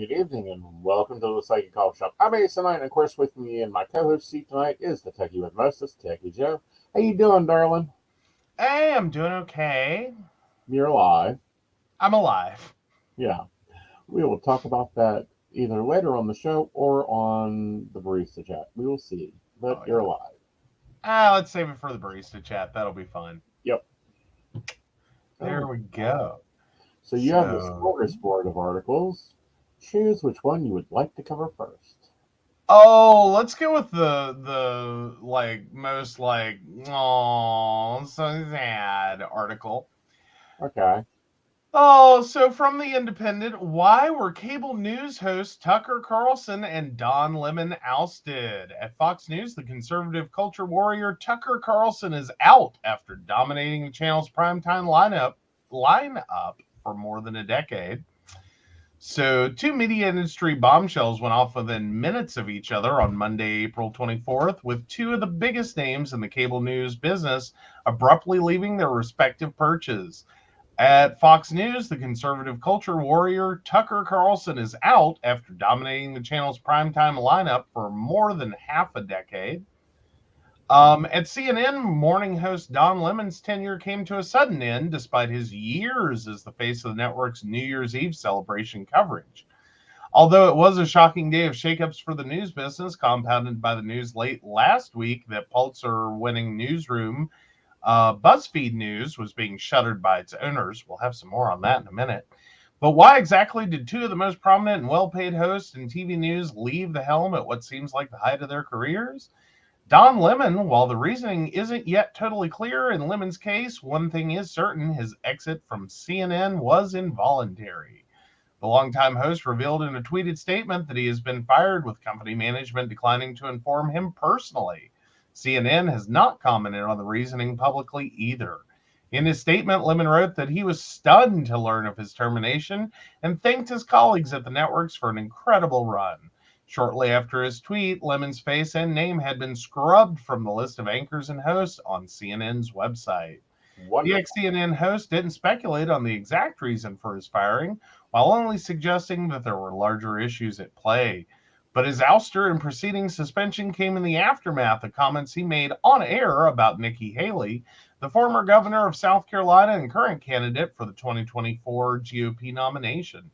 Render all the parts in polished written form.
Good evening and welcome to the Psychic Coffee Shop. I'm Aeson Knight, and of course with me in my co-host seat tonight is the Techie with Mostest, Techie Joe. How you doing, darling? Hey, I'm doing okay. You're alive. I'm alive. Yeah. We will talk about that either later on the show or on the barista chat. We will see. But Oh you're yeah. alive. Let's save it for the barista chat. That'll be fun. Yep. There Oh, we God. go. So you have this So, smorgasbord of articles. Choose which one you would like to cover first. let's go with the most oh so sad article. Okay. So from the Independent, why were cable news hosts Tucker Carlson and Don Lemon ousted? At Fox News, the conservative culture warrior Tucker Carlson is out after dominating the channel's primetime lineup for more than a decade. So, two media industry bombshells went off within minutes of each other on Monday, April 24th, with two of the biggest names in the cable news business abruptly leaving their respective perches. At Fox News, the conservative culture warrior Tucker Carlson is out after dominating the channel's primetime lineup for more than half a decade. At CNN, morning host Don Lemon's tenure came to a sudden end despite his years as the face of the network's New Year's Eve celebration coverage. Although it was a shocking day of shakeups for the news business, compounded by the news late last week that Pulitzer winning newsroom BuzzFeed News was being shuttered by its owners. We'll have some more on that in a minute. But why exactly did two of the most prominent and well paid hosts in TV news leave the helm at what seems like the height of their careers? Don Lemon, while the reasoning isn't yet totally clear in Lemon's case, one thing is certain: his exit from CNN was involuntary. The longtime host revealed in a tweeted statement that he has been fired, with company management declining to inform him personally. CNN has not commented on the reasoning publicly either. In his statement, Lemon wrote that he was stunned to learn of his termination and thanked his colleagues at the networks for an incredible run. Shortly after his tweet, Lemon's face and name had been scrubbed from the list of anchors and hosts on CNN's website. The Wonderful. ex-CNN host didn't speculate on the exact reason for his firing, while only suggesting that there were larger issues at play. But his ouster and preceding suspension came in the aftermath of comments he made on air about Nikki Haley, the former governor of South Carolina and current candidate for the 2024 GOP nomination.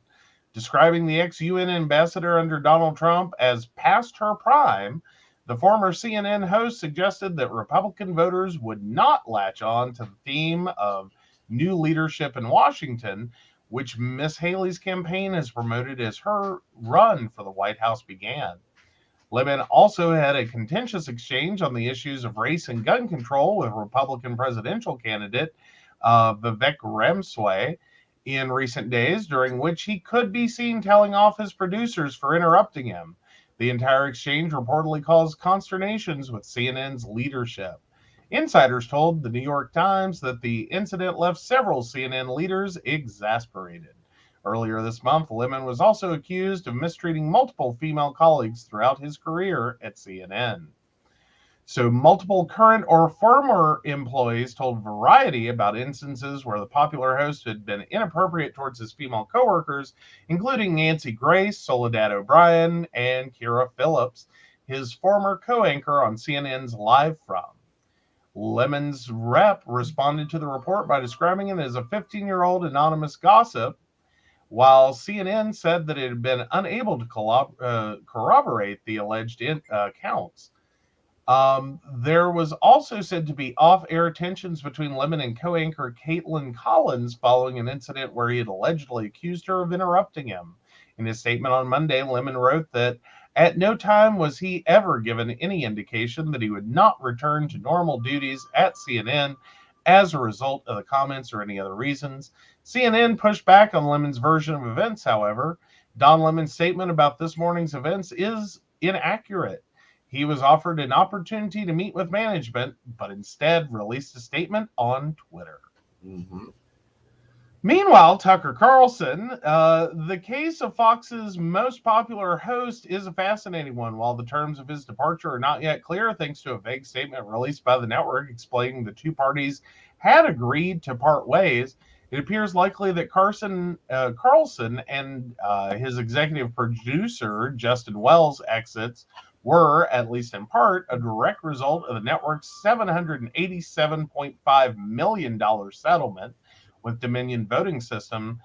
Describing the ex-UN ambassador under Donald Trump as past her prime, the former CNN host suggested that Republican voters would not latch on to the theme of new leadership in Washington, which Miss Haley's campaign has promoted as her run for the White House began. Lemon also had a contentious exchange on the issues of race and gun control with Republican presidential candidate Vivek Ramaswamy in recent days, during which he could be seen telling off his producers for interrupting him. The entire exchange reportedly caused consternations with CNN's leadership. Insiders told the New York Times that the incident left several CNN leaders exasperated. Earlier this month, Lemon was also accused of mistreating multiple female colleagues throughout his career at CNN. So, multiple current or former employees told Variety about instances where the popular host had been inappropriate towards his female coworkers, including Nancy Grace, Soledad O'Brien, and Kira Phillips, his former co anchor on CNN's Live From. Lemon's rep responded to the report by describing it as a 15-year-old anonymous gossip, while CNN said that it had been unable to corroborate the alleged accounts. There was also said to be off-air tensions between Lemon and co-anchor Caitlin Collins following an incident where he had allegedly accused her of interrupting him. In his statement on Monday, Lemon wrote that at no time was he ever given any indication that he would not return to normal duties at CNN as a result of the comments or any other reasons. CNN pushed back on Lemon's version of events, however. Don Lemon's statement about this morning's events is inaccurate. He was offered an opportunity to meet with management, but instead released a statement on Twitter. Mm-hmm. Meanwhile, Tucker Carlson, the case of Fox's most popular host is a fascinating one. While the terms of his departure are not yet clear, thanks to a vague statement released by the network explaining the two parties had agreed to part ways, It appears likely that Carlson and his executive producer, Justin Wells' exits were, at least in part, a direct result of the network's $787.5 million settlement with Dominion Voting System.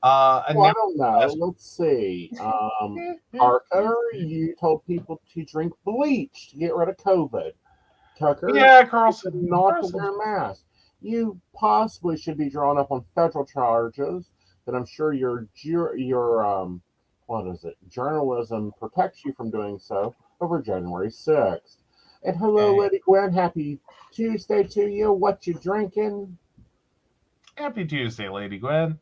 Well, I don't know. Let's see. Parker, you told people to drink bleach to get rid of COVID. Tucker, Yeah, Carlson. not to wear a mask. You possibly should be drawn up on federal charges that I'm sure your what is it? Journalism protects you from doing so over January 6th. And hello, Okay. Lady Gwen. Happy Tuesday to you. What you drinking? Happy Tuesday, Lady Gwen.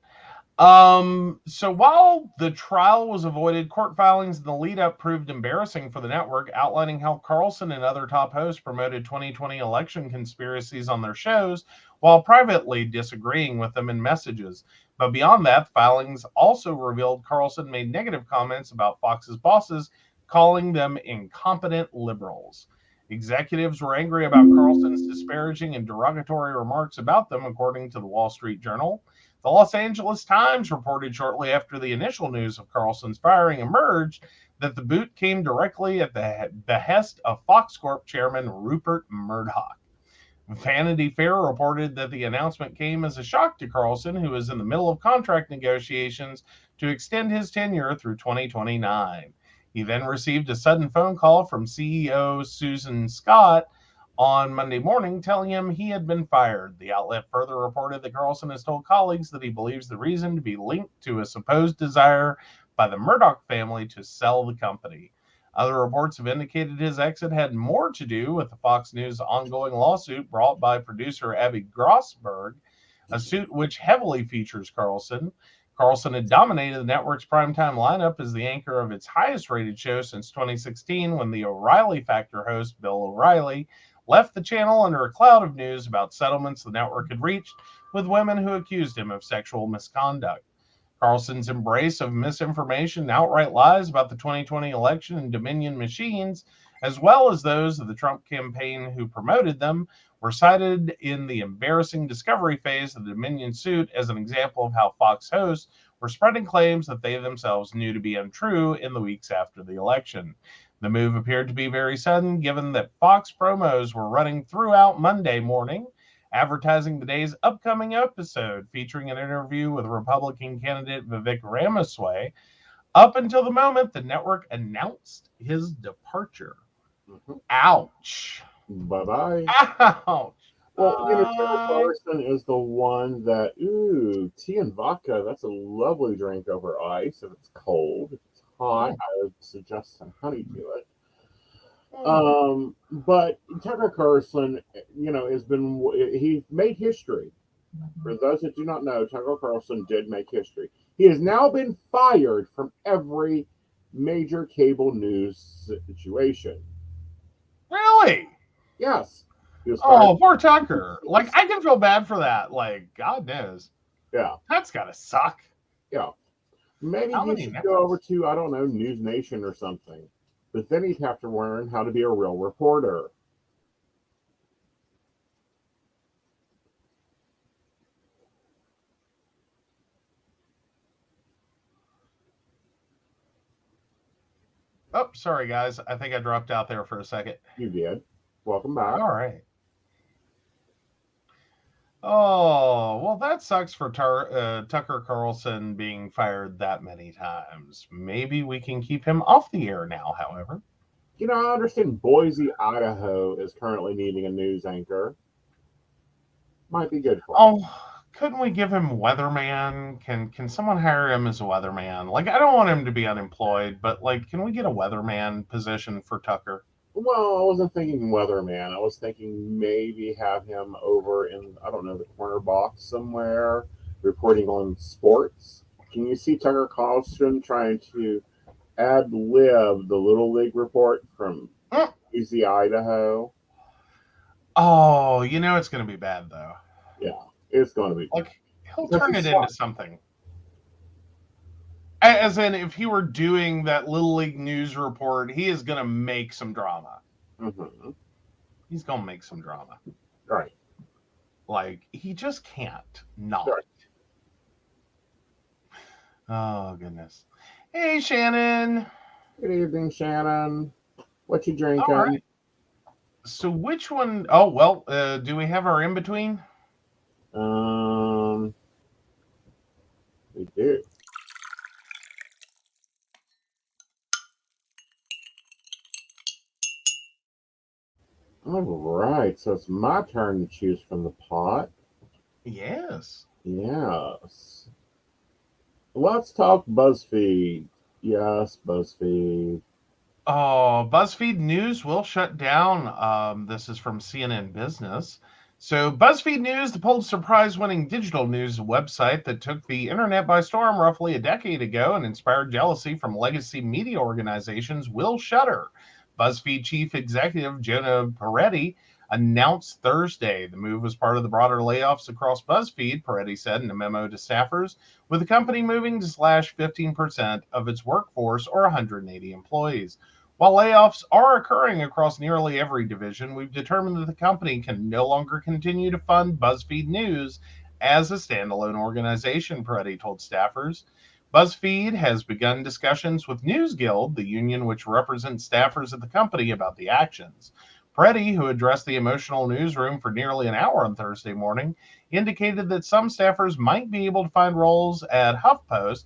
So while the trial was avoided, court filings in the lead up proved embarrassing for the network, outlining how Carlson and other top hosts promoted 2020 election conspiracies on their shows while privately disagreeing with them in messages. But beyond that, filings also revealed Carlson made negative comments about Fox's bosses, calling them incompetent liberals. Executives were angry about Carlson's disparaging and derogatory remarks about them, according to the Wall Street Journal. The Los Angeles Times reported shortly after the initial news of Carlson's firing emerged that the boot came directly at the behest of Fox Corp chairman Rupert Murdoch. Vanity Fair reported that the announcement came as a shock to Carlson, who is in the middle of contract negotiations to extend his tenure through 2029. He then received a sudden phone call from CEO Susan Scott on Monday morning, telling him he had been fired. The outlet further reported that Carlson has told colleagues that he believes the reason to be linked to a supposed desire by the Murdoch family to sell the company. Other reports have indicated his exit had more to do with the Fox News ongoing lawsuit brought by producer Abby Grossberg, a suit which heavily features Carlson. Carlson had dominated the network's primetime lineup as the anchor of its highest rated show since 2016, when the O'Reilly Factor host Bill O'Reilly left the channel under a cloud of news about settlements the network had reached with women who accused him of sexual misconduct. Carlson's embrace of misinformation and outright lies about the 2020 election and Dominion machines, as well as those of the Trump campaign who promoted them, were cited in the embarrassing discovery phase of the Dominion suit as an example of how Fox hosts were spreading claims that they themselves knew to be untrue in the weeks after the election. The move appeared to be very sudden, given that Fox promos were running throughout Monday morning, advertising the day's upcoming episode featuring an interview with Republican candidate Vivek Ramaswamy, up until the moment the network announced his departure. Mm-hmm. Ouch. Bye-bye. Ouch. Well, Tucker Carlson is the one that, tea and vodka, that's a lovely drink over ice if it's cold. If it's hot, I would suggest some honey to it. But Tucker Carlson, he made history. For those that do not know, Tucker Carlson did make history. He has now been fired from every major cable news situation. Really? Yes. Oh, poor Tucker. Like, I can feel bad for that. Like, God knows. Yeah. That's gotta suck. Yeah. Maybe he should go over to, I don't know, News Nation or something. But then he'd have to learn how to be a real reporter. Oh, sorry, guys. I think I dropped out there for a second. You did. Welcome back. All right. Oh, well, that sucks for Tucker Carlson being fired that many times. Maybe we can keep him off the air now, however. I understand Boise, Idaho is currently needing a news anchor. Might be good for him. Oh, couldn't we give him weatherman? Can someone hire him as a weatherman? Like, I don't want him to be unemployed, but, like, can we get a weatherman position for Tucker? Well, I wasn't thinking weatherman. I was thinking maybe have him over in, I don't know, the corner box somewhere, reporting on sports. Can you see Tucker Carlson trying to ad-lib the Little League report from Boise, Idaho? Oh, it's going to be bad, though. Yeah, it's going to be bad. Like, he'll turn it into something. As in, if he were doing that Little League news report, he is going to make some drama. Mm-hmm. He's going to make some drama. Right. Like, he just can't not. Right. Oh, goodness. Hey, Shannon. Good evening, Shannon. What you All drinking? right. So, which one? Oh, well, do we have our in between? Um, we do. All right, so it's my turn to choose from the pot. Yes. Yes. Let's talk BuzzFeed. Yes, BuzzFeed. Oh, BuzzFeed News will shut down. This is from CNN Business. So, BuzzFeed News, the Pulitzer Prize winning digital news website that took the internet by storm roughly a decade ago and inspired jealousy from legacy media organizations, will shutter. BuzzFeed chief executive Jonah Peretti announced Thursday the move was part of the broader layoffs across BuzzFeed, Peretti said in a memo to staffers, with the company moving to slash 15% of its workforce or 180 employees. While layoffs are occurring across nearly every division, we've determined that the company can no longer continue to fund BuzzFeed News as a standalone organization, Peretti told staffers. BuzzFeed has begun discussions with News Guild, the union which represents staffers at the company, about the actions. Peretti, who addressed the emotional newsroom for nearly an hour on Thursday morning, indicated that some staffers might be able to find roles at HuffPost,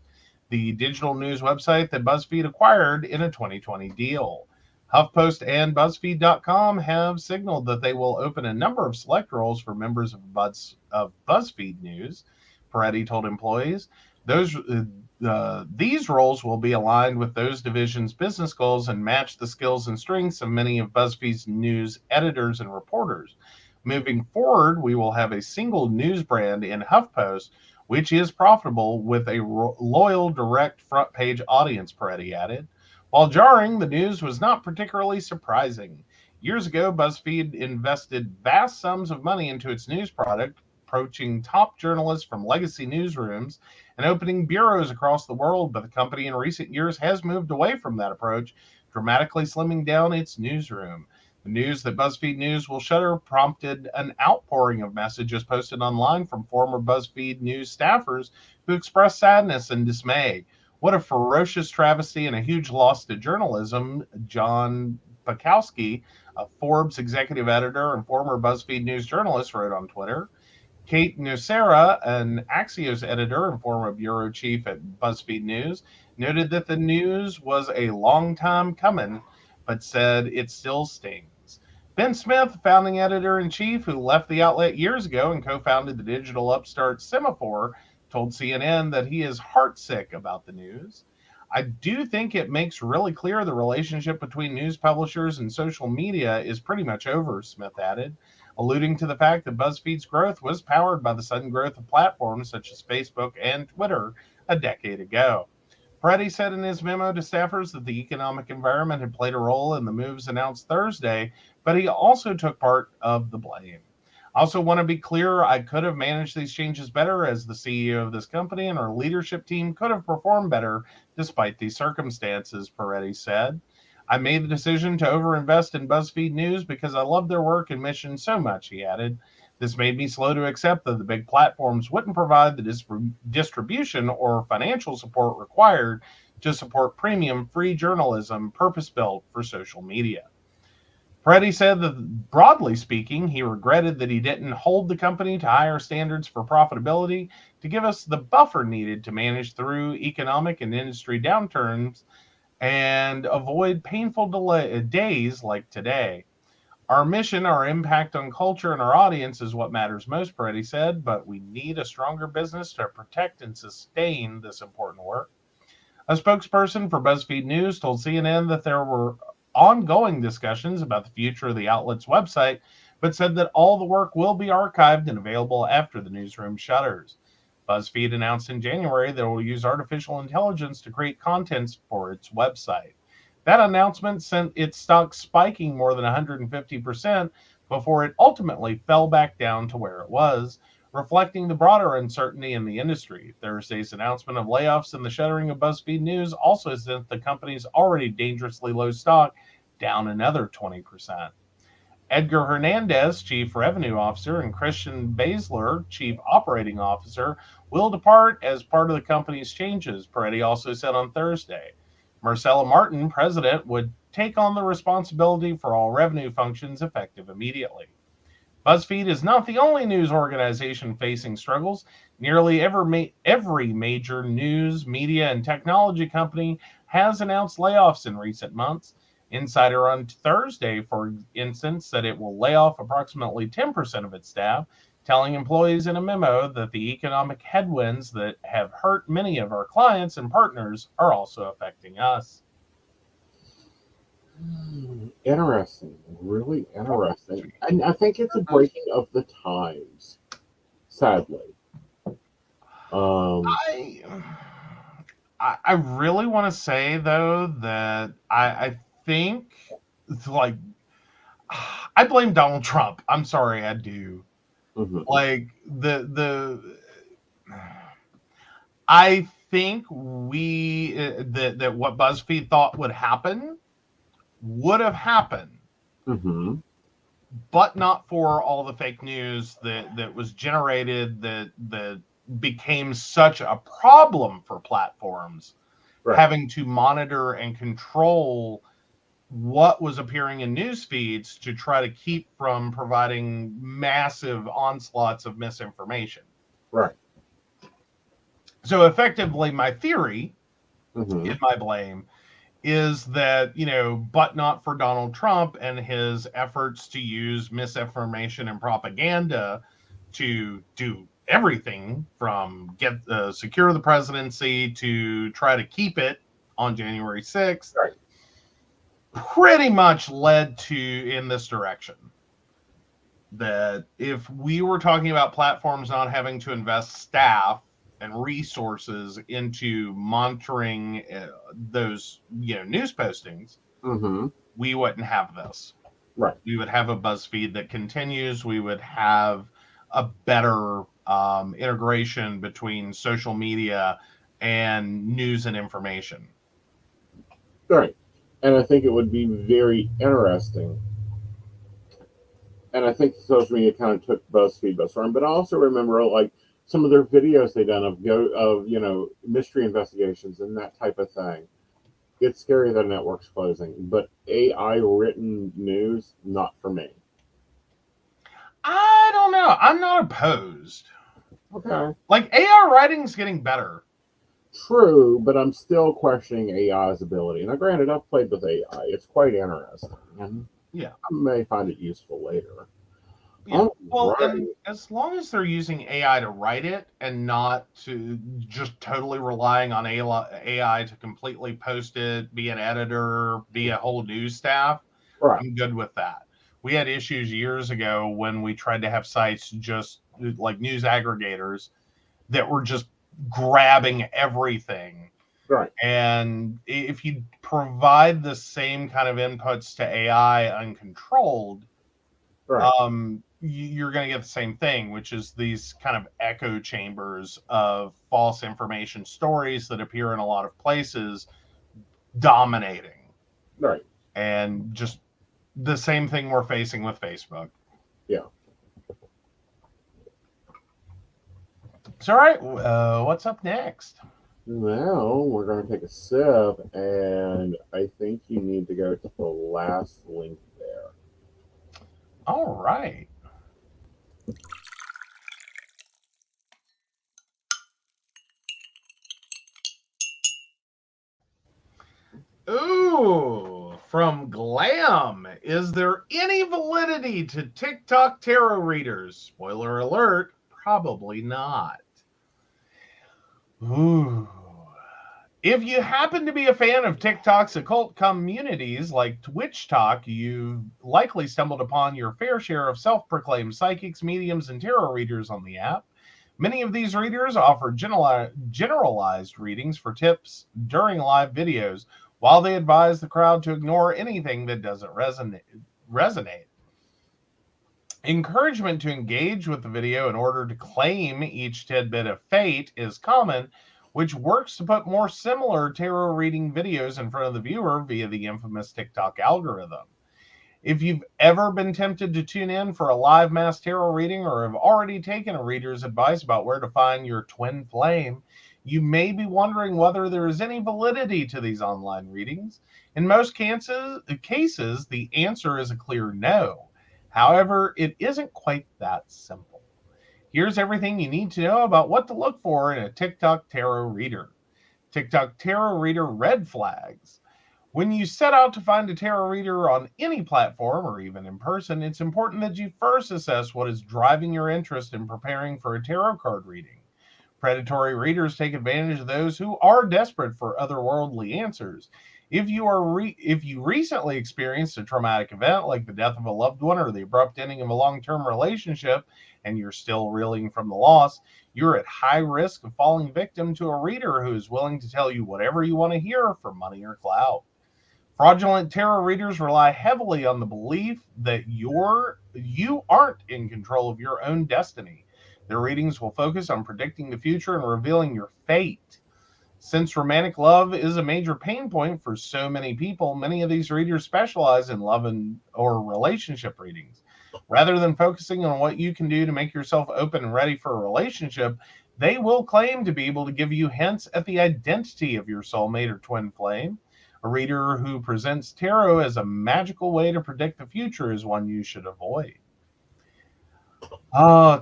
the digital news website that BuzzFeed acquired in a 2020 deal. HuffPost and BuzzFeed.com have signaled that they will open a number of select roles for members of BuzzFeed News, Peretti told employees. These roles will be aligned with those divisions' business goals and match the skills and strengths of many of BuzzFeed's news editors and reporters. Moving forward, we will have a single news brand in HuffPost, which is profitable with a loyal direct front page audience, Peretti added. While jarring, the news was not particularly surprising. Years ago, BuzzFeed invested vast sums of money into its news product, poaching top journalists from legacy newsrooms and opening bureaus across the world, but the company in recent years has moved away from that approach, dramatically slimming down its newsroom. The news that BuzzFeed News will shutter prompted an outpouring of messages posted online from former BuzzFeed News staffers who expressed sadness and dismay. What a ferocious travesty and a huge loss to journalism, John Pakowski, a Forbes executive editor and former BuzzFeed News journalist, wrote on Twitter. Kate Nocera, an Axios editor and former bureau chief at BuzzFeed News, noted that the news was a long time coming, but said it still stings. Ben Smith, founding editor in chief, who left the outlet years ago and co founded the digital upstart Semaphore, told CNN that he is heartsick about the news. I do think it makes really clear the relationship between news publishers and social media is pretty much over, Smith added, alluding to the fact that BuzzFeed's growth was powered by the sudden growth of platforms such as Facebook and Twitter a decade ago. Peretti said in his memo to staffers that the economic environment had played a role in the moves announced Thursday, but he also took part of the blame. I also want to be clear, I could have managed these changes better as the CEO of this company, and our leadership team could have performed better despite these circumstances, Peretti said. I made the decision to overinvest in BuzzFeed News because I love their work and mission so much, he added. This made me slow to accept that the big platforms wouldn't provide the distribution or financial support required to support premium free journalism purpose built for social media. Peretti said that broadly speaking, he regretted that he didn't hold the company to higher standards for profitability to give us the buffer needed to manage through economic and industry downturns and avoid painful days like today. Our mission, our impact on culture and our audience is what matters most, Peretti said, but we need a stronger business to protect and sustain this important work. A spokesperson for BuzzFeed News told CNN that there were ongoing discussions about the future of the outlet's website, but said that all the work will be archived and available after the newsroom shutters. BuzzFeed announced in January that it will use artificial intelligence to create content for its website. That announcement sent its stock spiking more than 150% before it ultimately fell back down to where it was, reflecting the broader uncertainty in the industry. Thursday's announcement of layoffs and the shuttering of BuzzFeed News also sent the company's already dangerously low stock down another 20%. Edgar Hernandez, Chief Revenue Officer, and Christian Basler, Chief Operating Officer, will depart as part of the company's changes, Peretti also said on Thursday. Marcella Martin, president, would take on the responsibility for all revenue functions effective immediately. BuzzFeed is not the only news organization facing struggles. Nearly every major news, media, and technology company has announced layoffs in recent months. Insider on Thursday, for instance, said it will lay off approximately 10% of its staff, telling employees in a memo that the economic headwinds that have hurt many of our clients and partners are also affecting us. Interesting, really interesting. And I think it's a breaking of the times, sadly. I really want to say though that I think it's like I blame Donald Trump. I'm sorry, I do. Like the I think we that what BuzzFeed thought would have happened, but not for all the fake news that was generated that became such a problem for platforms, having to monitor and control what was appearing in news feeds to try to keep from providing massive onslaughts of misinformation. Right. So effectively, my theory in my blame is that, but not for Donald Trump and his efforts to use misinformation and propaganda to do everything from secure the presidency to try to keep it on January 6th, pretty much led to in this direction. That if we were talking about platforms not having to invest staff and resources into monitoring those news postings, we wouldn't have this. Right. We would have a BuzzFeed that continues. We would have a better integration between social media and news and information. Right. And I think it would be very interesting. And I think social media kind of took BuzzFeed by storm. But I also remember like some of their videos they done of mystery investigations and that type of thing. It's scary that a network's closing, but AI written news, not for me. I don't know. I'm not opposed. Okay. Like AI writing's getting better. True, but I'm still questioning AI's ability. Now, granted, I've played with AI. It's quite interesting. And yeah. I may find it useful later. Yeah. Well, and as long as they're using AI to write it and not to just totally relying on AI to completely post it, be an editor, be a whole news staff, I'm good with that. We had issues years ago when we tried to have sites just like news aggregators that were just grabbing everything. Right. And if you provide the same kind of inputs to AI uncontrolled, you're going to get the same thing, which is these kind of echo chambers of false information stories that appear in a lot of places dominating. Right. And just the same thing we're facing with Facebook. Yeah. So, all right, what's up next? Now we're going to take a sip, and I think you need to go to the last link there. All right. Ooh, from Glam. Is there any validity to TikTok tarot readers? Spoiler alert, probably not. Ooh. If you happen to be a fan of TikTok's occult communities like Twitch Talk, you've likely stumbled upon your fair share of self-proclaimed psychics, mediums, and tarot readers on the app. Many of these readers offer generalized readings for tips during live videos, while they advise the crowd to ignore anything that doesn't resonate. Encouragement to engage with the video in order to claim each tidbit of fate is common, which works to put more similar tarot reading videos in front of the viewer via the infamous TikTok algorithm. If you've ever been tempted to tune in for a live mass tarot reading or have already taken a reader's advice about where to find your twin flame, you may be wondering whether there is any validity to these online readings. In most cases, the answer is a clear no. However, it isn't quite that simple. Here's everything you need to know about what to look for in a TikTok tarot reader. TikTok tarot reader red flags. When you set out to find a tarot reader on any platform or even in person, it's important that you first assess what is driving your interest in preparing for a tarot card reading. Predatory readers take advantage of those who are desperate for otherworldly answers. If you recently experienced a traumatic event like the death of a loved one or the abrupt ending of a long-term relationship, and you're still reeling from the loss, you're at high risk of falling victim to a reader who is willing to tell you whatever you want to hear for money or clout. Fraudulent tarot readers rely heavily on the belief that you aren't in control of your own destiny. Their readings will focus on predicting the future and revealing your fate. Since romantic love is a major pain point for so many people, many of these readers specialize in love or relationship readings. Rather than focusing on what you can do to make yourself open and ready for a relationship, they will claim to be able to give you hints at the identity of your soulmate or twin flame. A reader who presents tarot as a magical way to predict the future is one you should avoid.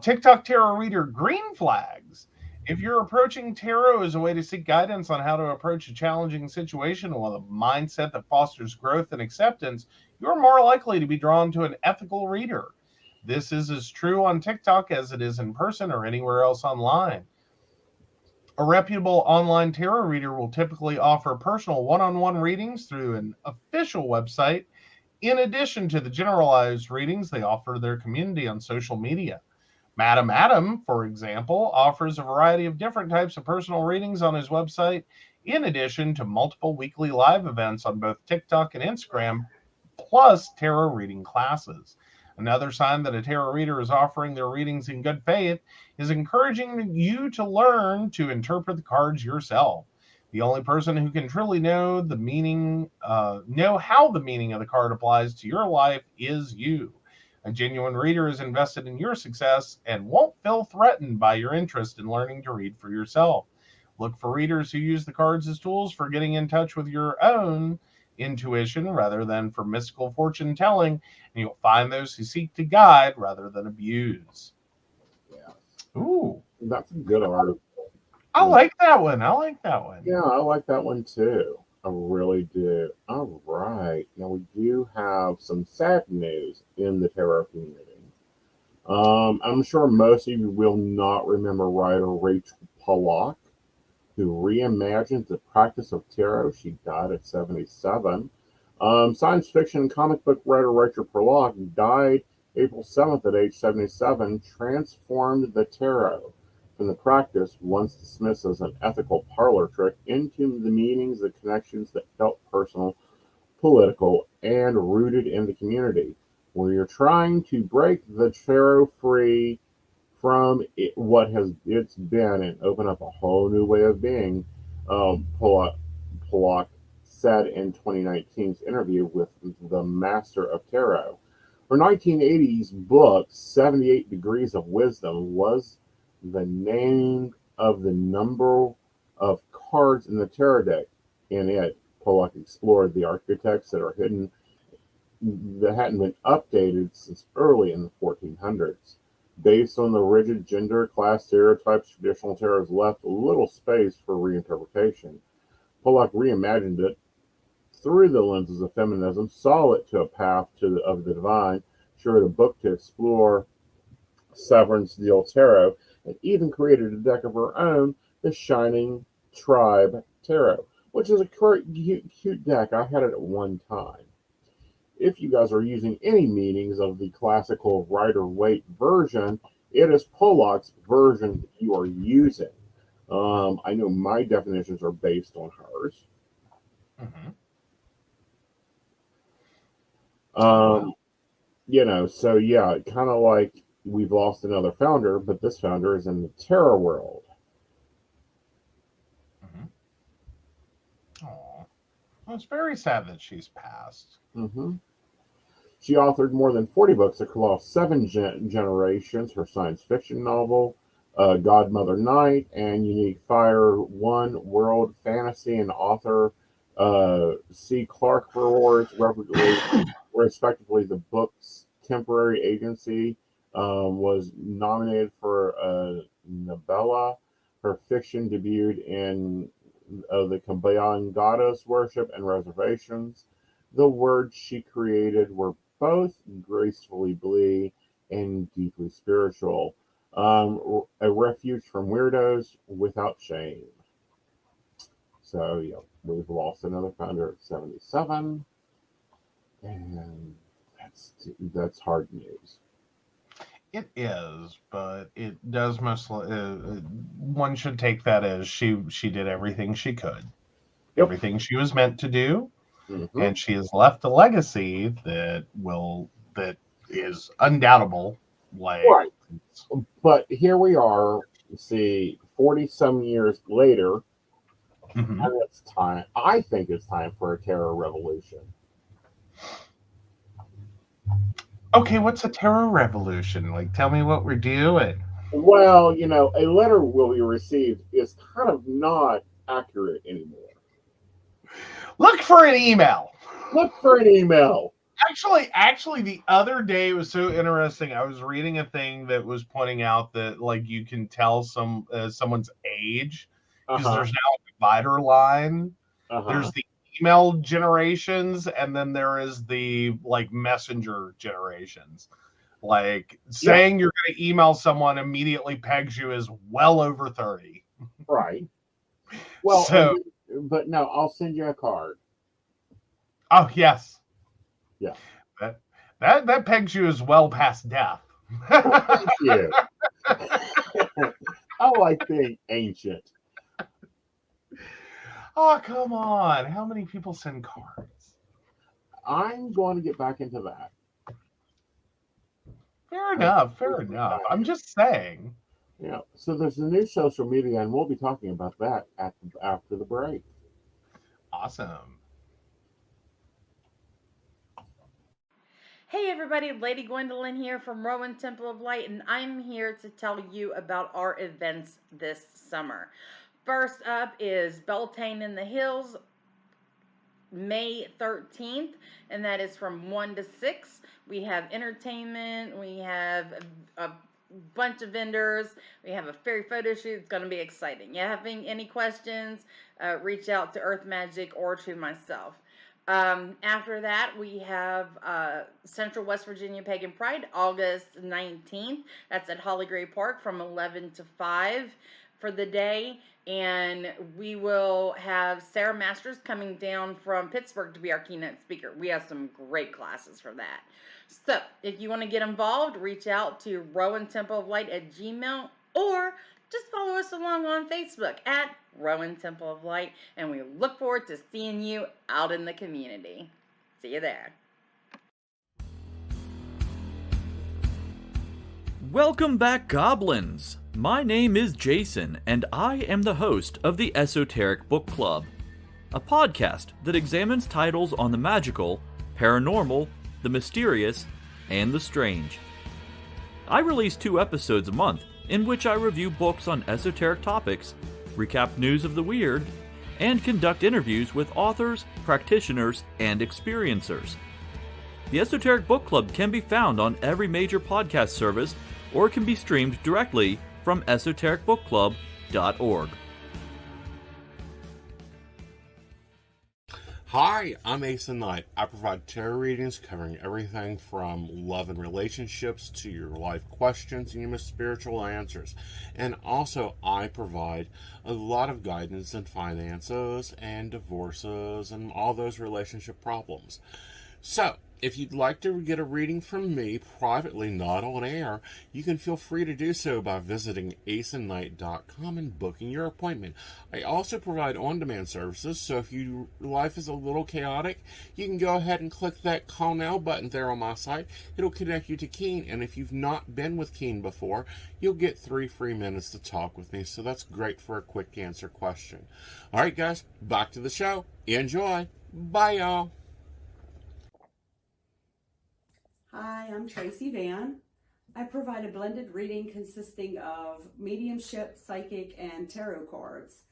TikTok tarot reader green flags. If you're approaching tarot as a way to seek guidance on how to approach a challenging situation with a mindset that fosters growth and acceptance, you're more likely to be drawn to an ethical reader. This is as true on TikTok as it is in person or anywhere else online. A reputable online tarot reader will typically offer personal one-on-one readings through an official website, in addition to the generalized readings they offer their community on social media. Madam Adam, for example, offers a variety of different types of personal readings on his website, in addition to multiple weekly live events on both TikTok and Instagram, plus tarot reading classes. Another sign that a tarot reader is offering their readings in good faith is encouraging you to learn to interpret the cards yourself. The only person who can truly know the meaning, know how the meaning of the card applies to your life is you. A genuine reader is invested in your success and won't feel threatened by your interest in learning to read for yourself. Look for readers who use the cards as tools for getting in touch with your own intuition rather than for mystical fortune telling, and you'll find those who seek to guide rather than abuse. Yeah, Ooh, that's a good article. I like that one. I like that one. Yeah, I like that one too. I really do. All right. Now we do have some sad news in the tarot community. I'm sure most of you will not remember writer Rachel Pollock, who reimagined the practice of tarot. She died at 77. Science fiction comic book writer Rachel Pollock died April 7th at age 77, transformed the tarot from the practice, once dismissed as an ethical parlor trick, into the meanings and connections that felt personal, political, and rooted in the community. Where you're trying to break the tarot free from what has it's been and open up a whole new way of being, Pollock said in 2019's interview with the Master of Tarot. Her 1980s book, 78 Degrees of Wisdom, was the name of the number of cards in the tarot deck. In it, Pollock explored the archetypes that are hidden, that hadn't been updated since early in the 1400s. Based on the rigid gender class stereotypes, traditional tarot has left little space for reinterpretation. Pollock reimagined it through the lenses of feminism, saw it to a path of the divine, she wrote a book to explore Severin's Deal Tarot, and even created a deck of her own, the Shining Tribe Tarot, which is a cute deck. I had it at one time. If you guys are using any meanings of the classical Rider-Waite version, it is Pollock's version that you are using. I know my definitions are based on hers. Mm-hmm. So yeah, kind of like we've lost another founder, but this founder is in the tarot world. Mm-hmm. Oh, well, it's very sad that she's passed. Mm-hmm. She authored more than 40 books across seven generations. Her science fiction novel, Godmother Night, and Unique Fire, One World Fantasy, and author C. Clark Rewards, respectively. The book's temporary agency was nominated for a Nobela. Her fiction debuted in the Cambayan Goddess Worship and Reservations. The words she created were both gracefully bleak and deeply spiritual. A refuge from weirdos without shame. So, yeah, we've lost another founder at 77, and that's hard news. It is, but it does mostly. One should take that as she did everything she could, Yep. everything she was meant to do, Mm-hmm. and she has left a legacy that is undoubtable. Right. But here we are, see, 40-some years later, mm-hmm. and it's time. I think it's time for a terror revolution. Okay, what's a terror revolution? Like, tell me what we're doing. Well, a letter will be received is kind of not accurate anymore. Look for an email. Look for an email. Actually, the other day it was so interesting. I was reading a thing that was pointing out that like you can tell someone's age because there's now a divider line. There's the email generations, and then there is the like messenger generations. Like saying you're going to email someone immediately pegs you as well over 30. Right. Well, but no, I'll send you a card. Oh yes. Yeah. That pegs you as well past death. Thank you. I like being ancient. Oh, come on. How many people send cards? I'm going to get back into that. Fair enough. I'm just saying. Yeah. So there's a new social media, and we'll be talking about that after the break. Awesome. Hey everybody, Lady Gwendolyn here from Rowan Temple of Light, and I'm here to tell you about our events this summer. First up is Beltane in the Hills, May 13th, and that is from 1 to 6. We have entertainment, we have a bunch of vendors, we have a fairy photo shoot. It's going to be exciting. You having any questions, reach out to Earth Magic or to myself. After that, we have Central West Virginia Pagan Pride, August 19th. That's at Holly Gray Park from 11 to 5 for the day. And we will have Sarah Masters coming down from Pittsburgh to be our keynote speaker. We have some great classes for that. So if you want to get involved, reach out to Rowan Temple of Light at Gmail, or just follow us along on Facebook at Rowan Temple of Light, and we look forward to seeing you out in the community. See you there. Welcome back, Goblins! My name is Jason, and I am the host of the Esoteric Book Club, a podcast that examines titles on the magical, paranormal, the mysterious, and the strange. I release 2 episodes a month, in which I review books on esoteric topics, recap news of the weird, and conduct interviews with authors, practitioners, and experiencers. The Esoteric Book Club can be found on every major podcast service, or can be streamed directly from esotericbookclub.org. Hi, I'm Aeson Knight. I provide tarot readings covering everything from love and relationships to your life questions and your most spiritual answers. And also, I provide a lot of guidance in finances and divorces and all those relationship problems. So, if you'd like to get a reading from me privately, not on air, you can feel free to do so by visiting aesonknight.com and booking your appointment. I also provide on-demand services, so if your life is a little chaotic, you can go ahead and click that Call Now button there on my site. It'll connect you to Keen, and if you've not been with Keen before, you'll get 3 free minutes to talk with me, so that's great for a quick answer question. All right, guys, back to the show. Enjoy. Bye, y'all. Hi, I'm Tracy Van. I provide a blended reading consisting of mediumship, psychic, and tarot cards.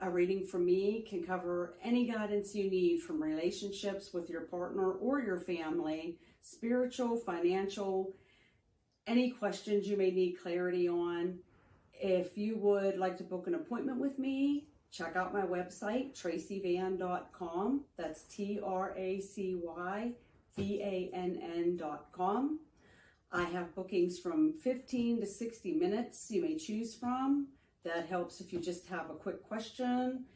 A reading from me can cover any guidance you need from relationships with your partner or your family, spiritual, financial, any questions you may need clarity on. If you would like to book an appointment with me, check out my website, tracyvann.com. That's TracyVann.com. I have bookings from 15 to 60 minutes you may choose from. That helps if you just have a quick question,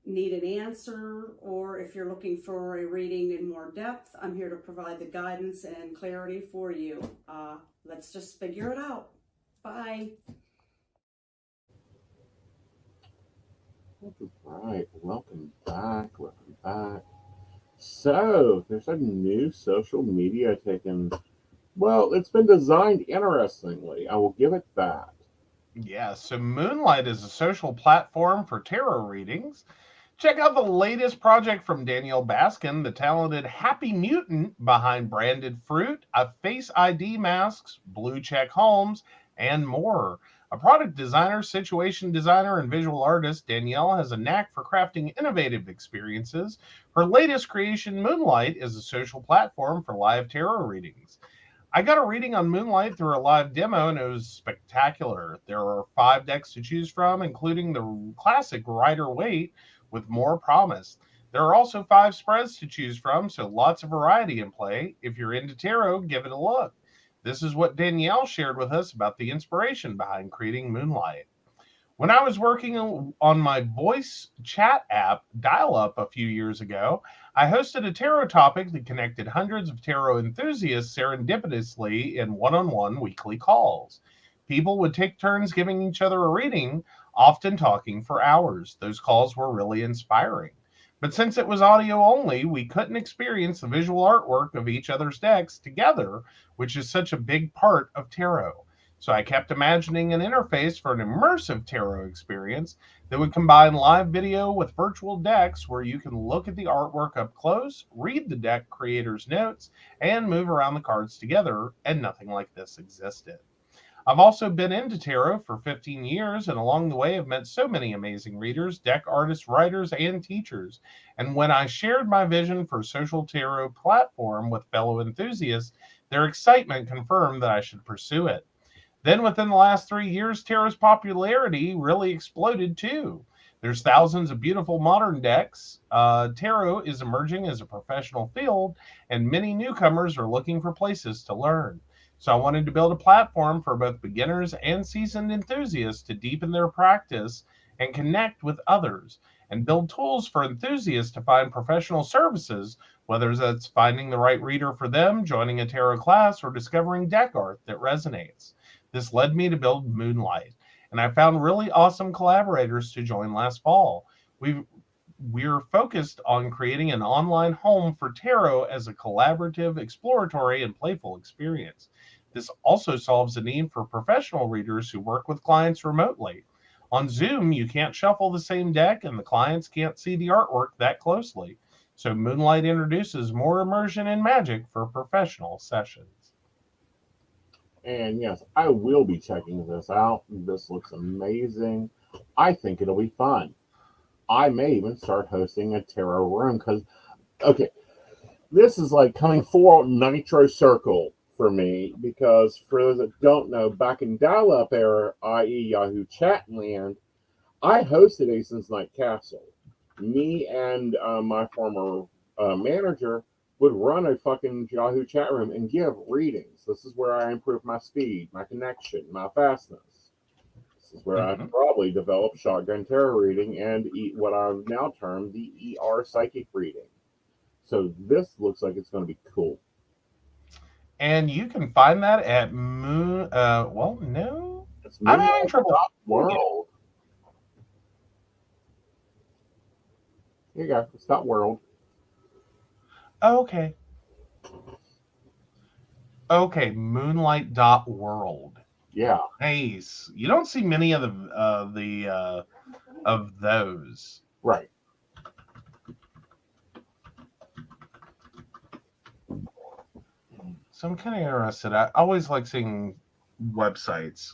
need an answer, or if you're looking for a reading in more depth, I'm here to provide the guidance and clarity for you. Let's just figure it out. Bye. Right, welcome back. So, there's a new social media taken. Well, it's been designed interestingly. I will give it that. Yeah, so Moonlight is a social platform for tarot readings. Check out the latest project from Danielle Baskin, the talented happy mutant behind Branded Fruit, a Face ID masks, blue check homes, and more. A product designer, situation designer, and visual artist, Danielle has a knack for crafting innovative experiences. Her latest creation, Moonlight, is a social platform for live tarot readings. I got a reading on Moonlight through a live demo, and it was spectacular. There are 5 decks to choose from, including the classic Rider-Waite, with more promise. There are also 5 spreads to choose from, so lots of variety in play. If you're into tarot, give it a look. This is what Danielle shared with us about the inspiration behind creating Moonlight. When I was working on my voice chat app, Dial Up, a few years ago, I hosted a tarot topic that connected hundreds of tarot enthusiasts serendipitously in one-on-one weekly calls. People would take turns giving each other a reading, often talking for hours. Those calls were really inspiring. But since it was audio only, we couldn't experience the visual artwork of each other's decks together, which is such a big part of tarot. So I kept imagining an interface for an immersive tarot experience that would combine live video with virtual decks where you can look at the artwork up close, read the deck creator's notes, and move around the cards together, and nothing like this existed. I've also been into tarot for 15 years, and along the way, I've met so many amazing readers, deck artists, writers, and teachers. And when I shared my vision for a social tarot platform with fellow enthusiasts, their excitement confirmed that I should pursue it. Then within the last 3 years, tarot's popularity really exploded too. There's thousands of beautiful modern decks. Tarot is emerging as a professional field, and many newcomers are looking for places to learn. So I wanted to build a platform for both beginners and seasoned enthusiasts to deepen their practice and connect with others, and build tools for enthusiasts to find professional services, whether that's finding the right reader for them, joining a tarot class, or discovering deck art that resonates. This led me to build Moonlight, and I found really awesome collaborators to join last fall. We're focused on creating an online home for tarot as a collaborative, exploratory, and playful experience. This also solves the need for professional readers who work with clients remotely. On Zoom, you can't shuffle the same deck, and the clients can't see the artwork that closely. So Moonlight introduces more immersion and magic for professional sessions. And yes, I will be checking this out. This looks amazing. I think it'll be fun. I may even start hosting a tarot room because, okay, this is like coming full Nitro Circle for me because for those that don't know, back in dial-up era, i.e. Yahoo Chatland, I hosted Aeson Knight Castle. Me and my former manager would run a fucking Yahoo chat room and give readings. This is where I improved my speed, my connection, my fastness. This is where I probably developed shotgun tarot reading and what I've now termed the ER psychic reading. So this looks like it's going to be cool. And you can find that at Moon. Well, no, It's I'm having trouble. World. Here you go. It's not world. Oh, okay. Okay, moonlight.world. Yeah. Nice. You don't see many of of those. Right. So So I'm kind of interested. I always like seeing websites.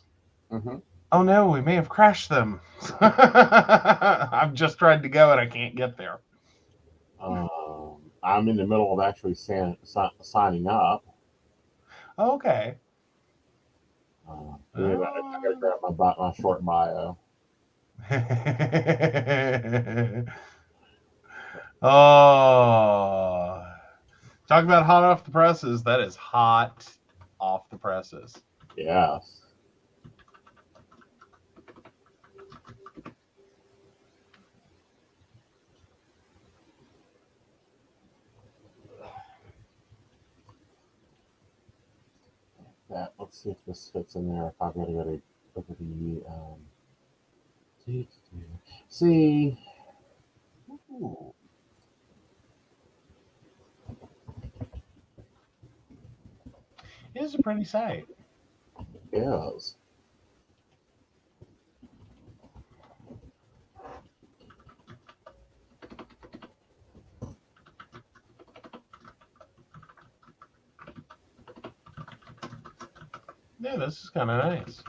Mm-hmm. Oh no, we may have crashed them. I've just tried to go and I can't get there. I'm in the middle of actually signing up. Okay. I gotta grab my short bio. Oh, talk about hot off the presses. That is hot off the presses. Yes. Let's see if this fits in there. If I've got to go to over the see. Ooh. It is a pretty sight. Yes. Yeah, this is kind of nice.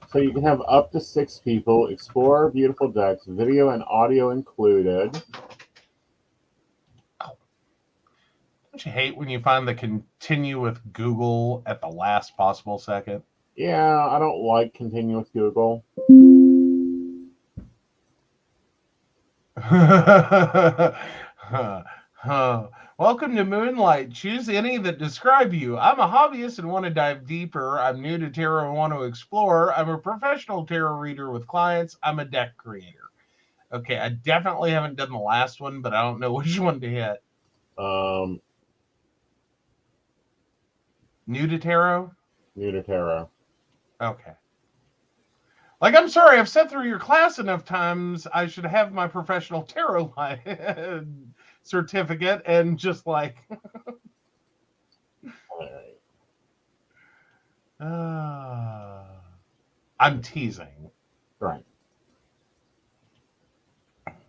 So you can have up to 6 people, explore beautiful decks, video and audio included. Don't you hate when you find the continue with Google at the last possible second? Yeah, I don't like continue with Google. Welcome to Moonlight. Choose any that describe you. I'm a hobbyist and want to dive deeper. I'm new to tarot and want to explore. I'm a professional tarot reader with clients. I'm a deck creator. Okay, I definitely haven't done the last one, but I don't know which one to hit. New to tarot? New to tarot. Okay. Like, I'm sorry, I've sat through your class enough times. I should have my professional tarot certificate and just like. All right. I'm teasing. Right.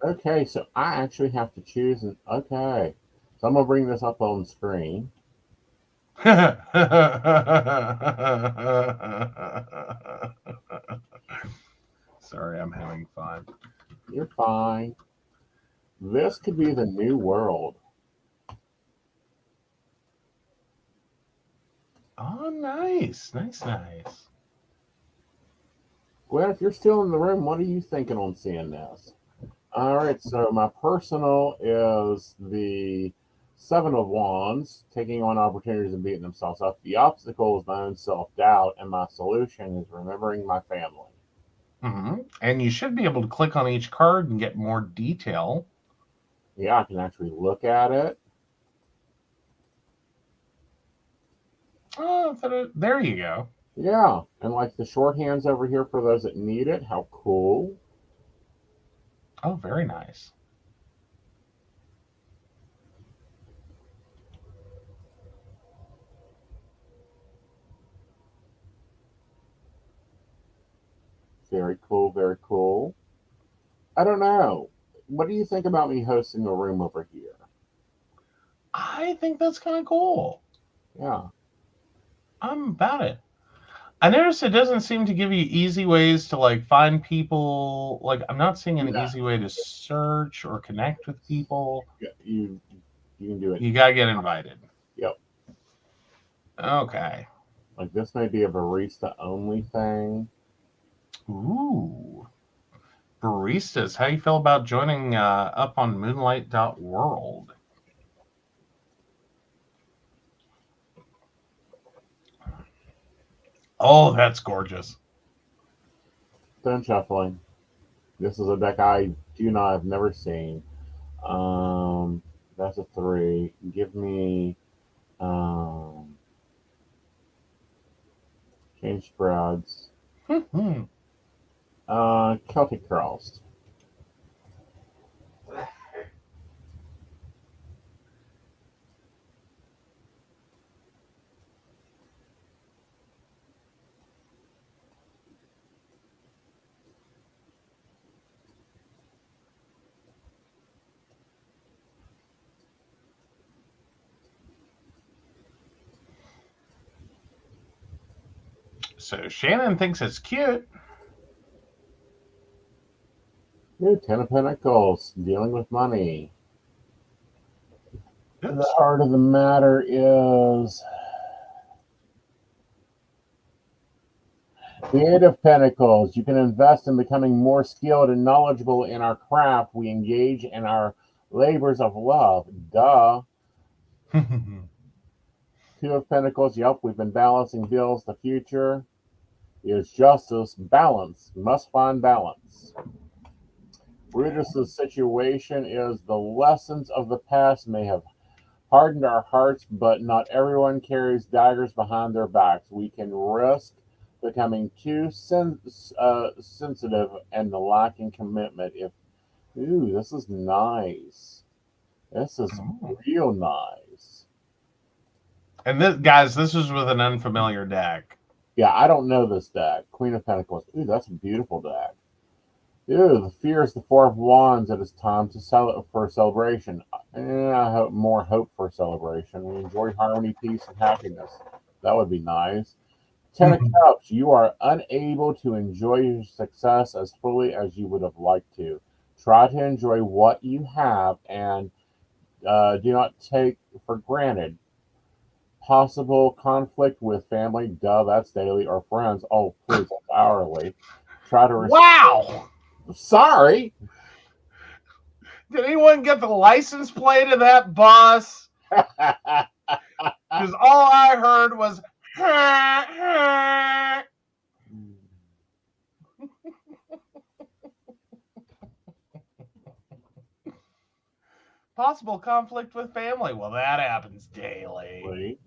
Okay, so I actually have to choose an. Okay, so I'm gonna bring this up on screen. Sorry, I'm having fun. You're fine. This could be the new world. Oh, nice. Nice. Gwen, if you're still in the room, what are you thinking on seeing this? All right, so my personal is the 7 of Wands, taking on opportunities and beating themselves up. The obstacle is my own self-doubt, and my solution is remembering my family. Mm-hmm. And you should be able to click on each card and get more detail. Yeah, I can actually look at it. Oh, there you go. Yeah, and like the shorthands over here for those that need it. How cool. Oh, very nice. Very cool, very cool. I don't know. What do you think about me hosting a room over here? I think that's kind of cool. Yeah. I'm about it. I noticed it doesn't seem to give you easy ways to like find people. Like, I'm not seeing an easy way to search or connect with people. You can do it. You gotta get invited. Yep. Okay. Like this may be a barista only thing. Ooh. Baristas. How you feel about joining up on moonlight.world? Oh, that's gorgeous. Stone shuffling. This is a deck I have never seen. That's a 3. Give me change spreads. Celtic Crossed. So Shannon thinks it's cute. Ooh, Ten of Pentacles, dealing with money. Oops. The heart of the matter is the Eight of Pentacles. You can invest in becoming more skilled and knowledgeable in our craft. We engage in our labors of love. Duh. Two of Pentacles. Yep, we've been balancing bills. The future is justice. Balance. Must find balance. Brutus's situation is the lessons of the past may have hardened our hearts, but not everyone carries daggers behind their backs. We can risk becoming too sensitive and lacking commitment. Ooh, this is nice. This is real nice. And this, guys, this is with an unfamiliar deck. Yeah, I don't know this deck. Queen of Pentacles. Ooh, that's a beautiful deck. Ooh, the fear is the Four of Wands. It is time to for celebration. I hope more hope for celebration. We enjoy harmony, peace, and happiness. That would be nice. Ten of Cups. You are unable to enjoy your success as fully as you would have liked to. Try to enjoy what you have and do not take for granted. Possible conflict with family. Duh, that's daily. Or friends. Oh, please, that's hourly. Try to Wow! Sorry. Did anyone get the license plate of that bus? Because all I heard was possible conflict with family. Well, that happens daily.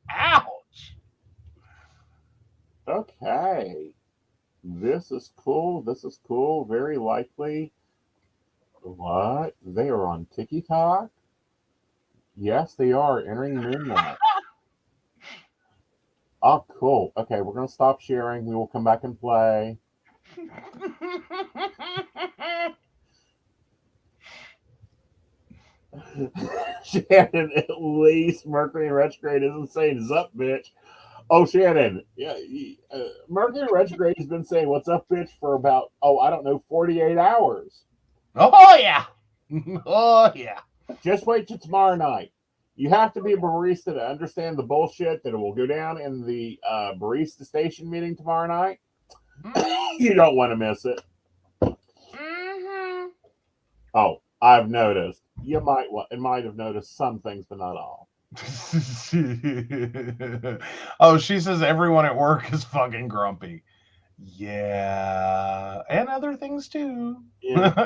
Ouch. Okay. This is cool. This is cool. Very likely. What? They are on TikTok? Yes, they are. Entering Moonlight. Oh, cool. Okay, we're going to stop sharing. We will come back and play. Shannon, at least Mercury retrograde isn't saying "Zup, bitch." Oh, Shannon, yeah, Mercury retrograde has been saying "What's up, bitch" for about 48 hours. Oh yeah, oh yeah. Just wait till tomorrow night. You have to be a barista to understand the bullshit that will go down in the barista station meeting tomorrow night. You don't want to miss it. Mm-hmm. Oh, I've noticed. You might have noticed some things, but not all. Oh, she says everyone at work is fucking grumpy. Yeah, and other things too. Yeah.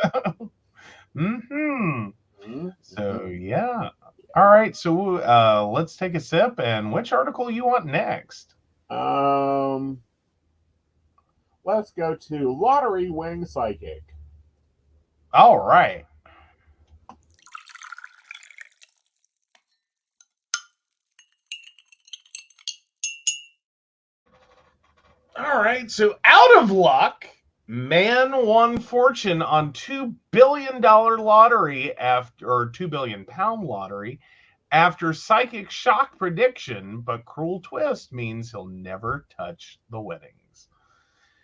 So yeah. All right. So let's take a sip. And which article you want next? Let's go to Lottery Wing Psychic. All right. All right. So out of luck, man won fortune on $2 billion lottery or £2 billion lottery after psychic shock prediction, but cruel twist means he'll never touch the winnings.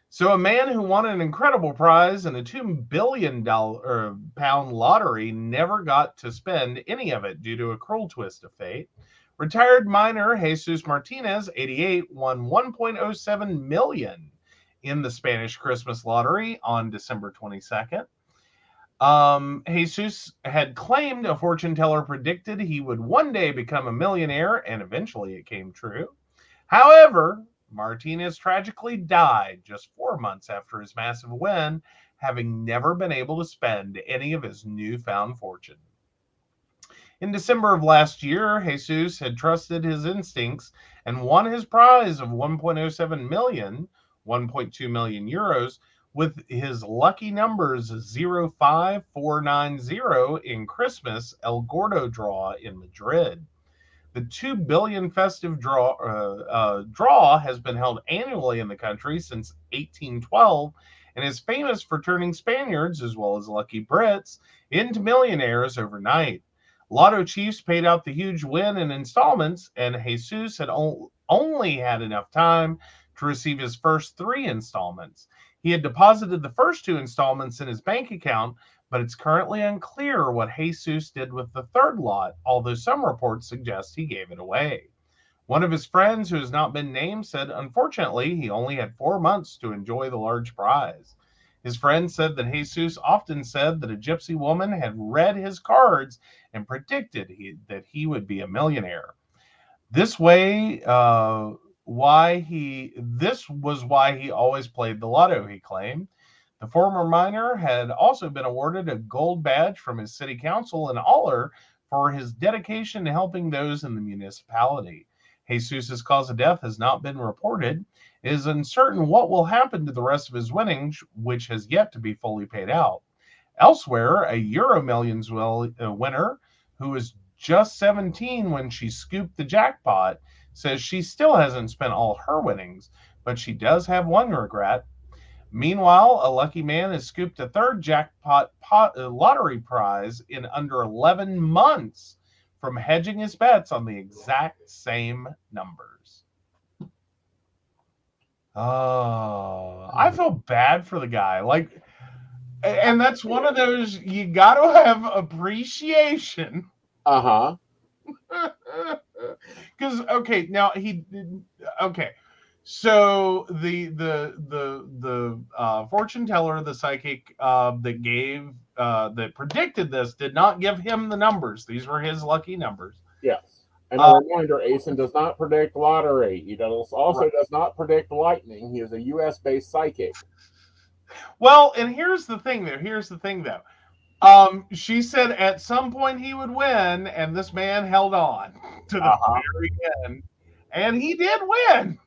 So a man who won an incredible prize in a $2 billion pound lottery never got to spend any of it due to a cruel twist of fate. Retired miner Jesus Martinez, 88, won $1.07 million in the Spanish Christmas lottery on December 22nd. Jesus had claimed a fortune teller predicted he would one day become a millionaire, and eventually it came true. However, Martinez tragically died just 4 months after his massive win, having never been able to spend any of his newfound fortune. In December of last year, Jesus had trusted his instincts and won his prize of 1.07 million, 1.2 million euros, with his lucky numbers 05490 in Christmas El Gordo draw in Madrid. The 2 billion festive draw has been held annually in the country since 1812 and is famous for turning Spaniards, as well as lucky Brits, into millionaires overnight. Lotto chiefs paid out the huge win in installments, and Jesus had only had enough time to receive his first 3 installments. He had deposited the first 2 installments in his bank account, but it's currently unclear what Jesus did with the third lot, although some reports suggest he gave it away. One of his friends, who has not been named, said, unfortunately, he only had 4 months to enjoy the large prize. His friend said that Jesus often said that a gypsy woman had read his cards and predicted that he would be a millionaire. This was why he always played the lotto, he claimed. The former miner had also been awarded a gold badge from his city council in Aller for his dedication to helping those in the municipality. Jesus's cause of death has not been reported. It is uncertain what will happen to the rest of his winnings, which has yet to be fully paid out. Elsewhere, a Euro Millions winner, who was just 17 when she scooped the jackpot, says she still hasn't spent all her winnings, but she does have one regret. Meanwhile, a lucky man has scooped a third jackpot lottery prize in under 11 months from hedging his bets on the exact same numbers. Oh, I feel bad for the guy. Like, and that's one of those, you got to have appreciation. Uh-huh. Because so the fortune teller, the psychic that predicted this, did not give him the numbers. These were his lucky numbers. Yes. And a reminder, Aeson does not predict lottery. He does not predict lightning. He is a U.S.-based psychic. Well, and here's the thing, though. She said at some point he would win, and this man held on to the very end, and he did win.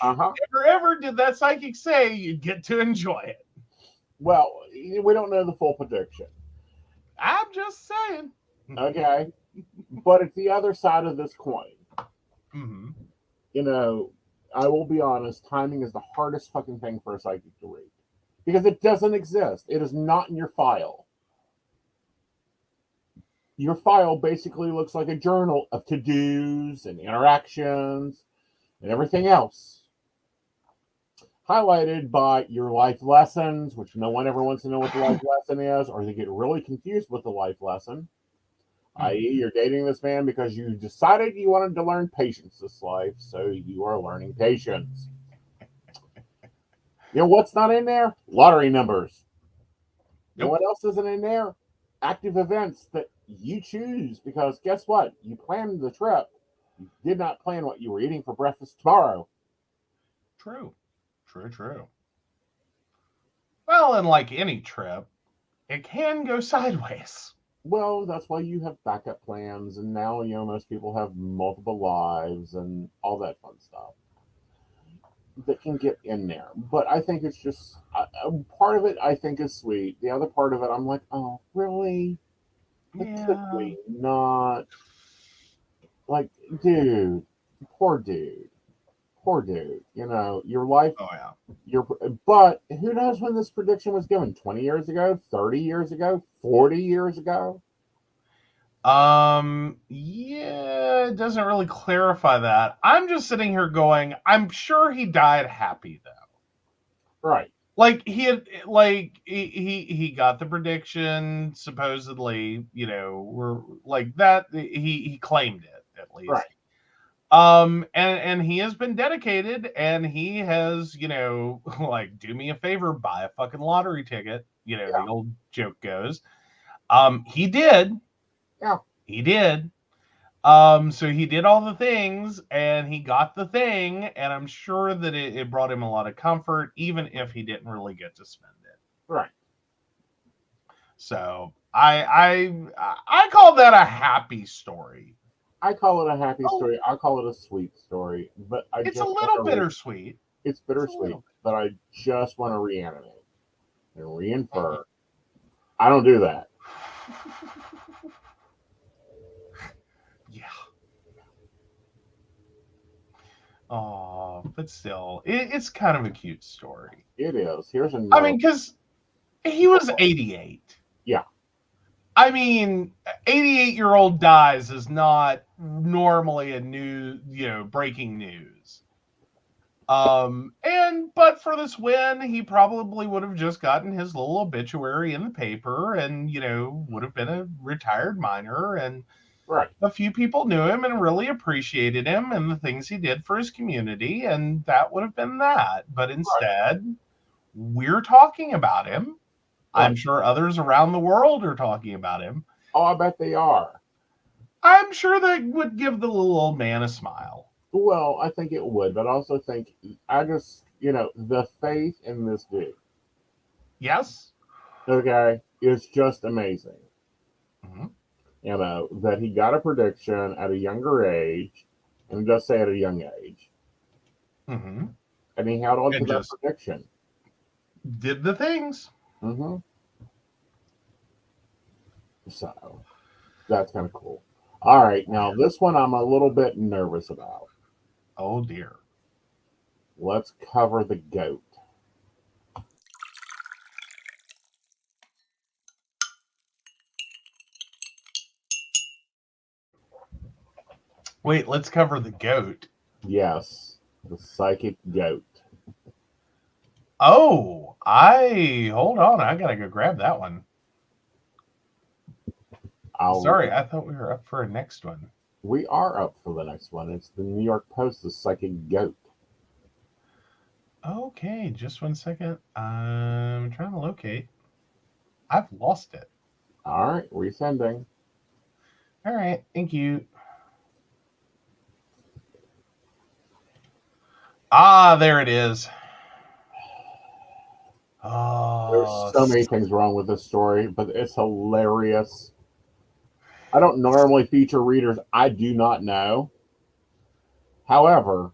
Never ever did that psychic say you'd get to enjoy it. Well, we don't know the full prediction. I'm just saying. Okay. But it's the other side of this coin. Mm-hmm. You know, I will be honest, timing is the hardest fucking thing for a psychic to read. Because it doesn't exist. It is not in your file. Your file basically looks like a journal of to-dos and interactions and everything else. Highlighted by your life lessons, which no one ever wants to know what the life lesson is, or they get really confused with the life lesson. I.e., you're dating this man because you decided you wanted to learn patience this life, so you are learning patience. You know what's not in there? Lottery numbers. You know what else isn't in there? Active events that you choose, because guess what? You planned the trip. You did not plan what you were eating for breakfast tomorrow. True. Well, and like any trip, it can go sideways. Well, that's why you have backup plans, and now, you know, most people have multiple lives and all that fun stuff that can get in there. But I think it's just, part of it I think is sweet. The other part of it, I'm like, oh, really? Yeah. Could we not? Like, dude, poor dude. You know, your life. Oh, yeah. But who knows when this prediction was given? 20 years ago? 30 years ago? 40 years ago? Yeah, it doesn't really clarify that. I'm just sitting here going, I'm sure he died happy, though. Right. Like, he got the prediction, supposedly, you know, we're like that. He claimed it, at least. Right. And he has been dedicated, and he has, you know, like, do me a favor, buy a fucking lottery ticket. You know, the old joke goes. He did. Yeah. He did. So he did all the things, and he got the thing, and I'm sure that it brought him a lot of comfort, even if he didn't really get to spend it. Right. So I call that a happy story. I call it a happy story. I call it a sweet story. But it's a little bittersweet. It's bittersweet, but I just want to reanimate and reinfer. I don't do that. Yeah. Oh, but still, it's kind of a cute story. It is. Here's a. I mean, because he was 88. Yeah. I mean, 88-year-old dies is not normally breaking news. But for this win, he probably would have just gotten his little obituary in the paper and, would have been a retired miner. And Right. a few people knew him and really appreciated him and the things he did for his community. And that would have been that. But instead, we're talking about him. Right. I'm sure others around the world are talking about him. Oh, I bet they are. I'm sure that would give the little old man a smile. Well, I think it would, but I also think the faith in this dude, Yes. okay, is just amazing. Mm-hmm. That he got a prediction at a younger age, and just say at a young age, Mm-hmm. and he held on to And that just prediction. did the things. Mm-hmm. So that's kind of cool. All right, now this one I'm a little bit nervous about. Oh dear. Let's cover the goat. Wait, let's cover the goat. Yes, the psychic goat. Oh, hold on. I gotta go grab that one. Sorry, I thought we were up for a next one. We are up for the next one. It's the New York Post, the psychic goat. Okay, just 1 second. I'm trying to locate. I've lost it. All right, resending. All right, thank you. Ah, there it is. Oh, there's so many things wrong with this story, but it's hilarious. I don't normally feature readers I do not know. However,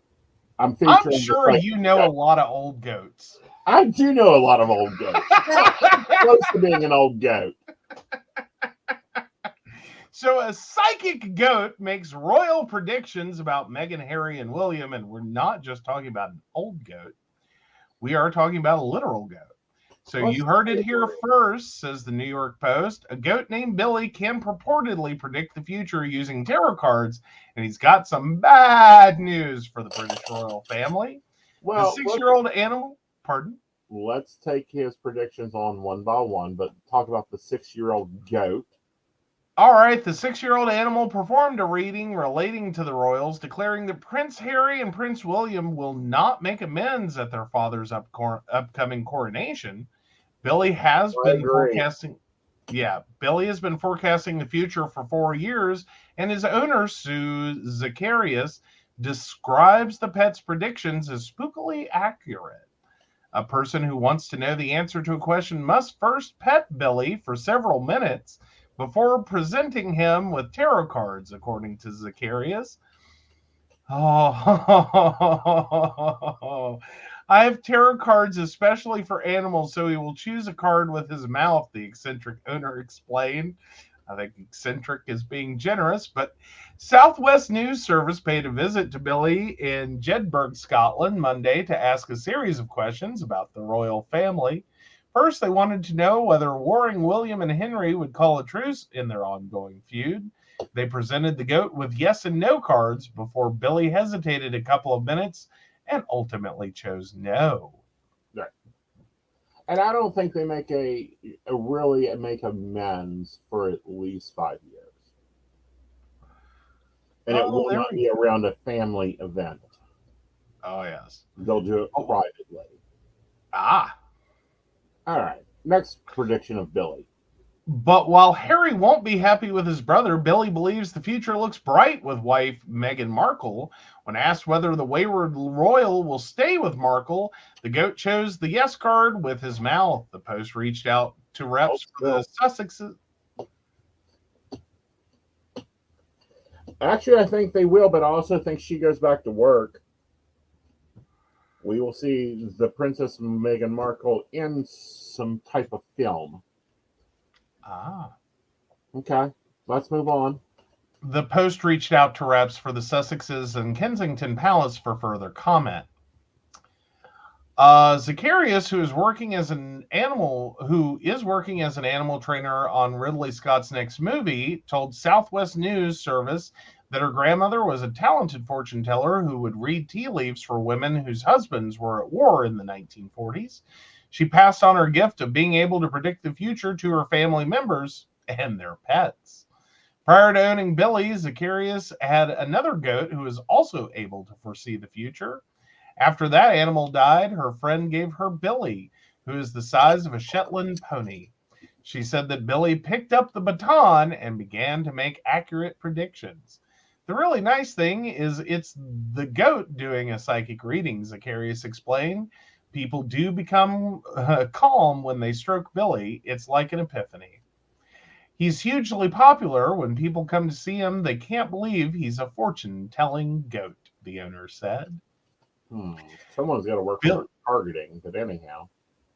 I'm featuring. I'm sure you know a lot of old goats. I do know a lot of old goats. Close to being an old goat. So a psychic goat makes royal predictions about Meghan, Harry, and William, and we're not just talking about an old goat. We are talking about a literal goat. So you heard it here first, says the New York Post. A goat named Billy can purportedly predict the future using tarot cards, and he's got some bad news for the British royal family. Well, the 6-year-old animal, pardon? Let's take his predictions on one by one, but talk about the 6-year-old goat. All right, the 6-year-old animal performed a reading relating to the royals, declaring that Prince Harry and Prince William will not make amends at their father's upcoming coronation. Billy has been forecasting. Yeah, Billy has been forecasting the future for 4 years, and his owner, Sue Zacharias, describes the pet's predictions as spookily accurate. A person who wants to know the answer to a question must first pet Billy for several minutes before presenting him with tarot cards, according to Zacharias. Oh, I have tarot cards especially for animals, so he will choose a card with his mouth, the eccentric owner explained. I think eccentric is being generous, but Southwest News Service paid a visit to Billy in Jedburgh, Scotland, Monday to ask a series of questions about the royal family. First, they wanted to know whether warring William and Henry would call a truce in their ongoing feud. They presented the goat with yes and no cards before Billy hesitated a couple of minutes and ultimately chose no. Right. And I don't think they really make amends for at least 5 years. And it will not be around a family event. Oh, yes. They'll do it privately. Ah. All right. Next prediction of Billy. But while Harry won't be happy with his brother, Billy believes the future looks bright with wife Meghan Markle. When asked whether the wayward royal will stay with Markle, the goat chose the yes card with his mouth. The Post reached out to reps for the Sussexes. Actually, I think they will, but I also think she goes back to work. We will see the Princess Meghan Markle in some type of film. Ah. Okay, let's move on. The Post reached out to reps for the Sussexes and Kensington Palace for further comment. Zacharias, who is working as an animal trainer on Ridley Scott's next movie, told Southwest News Service that her grandmother was a talented fortune teller who would read tea leaves for women whose husbands were at war in the 1940s. She passed on her gift of being able to predict the future to her family members and their pets. Prior to owning Billy, Zacharias had another goat who was also able to foresee the future. After that animal died, her friend gave her Billy, who is the size of a Shetland pony. She said that Billy picked up the baton and began to make accurate predictions. The really nice thing is it's the goat doing a psychic reading, Zacharias explained. People do become calm when they stroke Billy. It's like an epiphany. He's hugely popular. When people come to see him, they can't believe he's a fortune-telling goat, the owner said. Someone's got to work for targeting, but anyhow.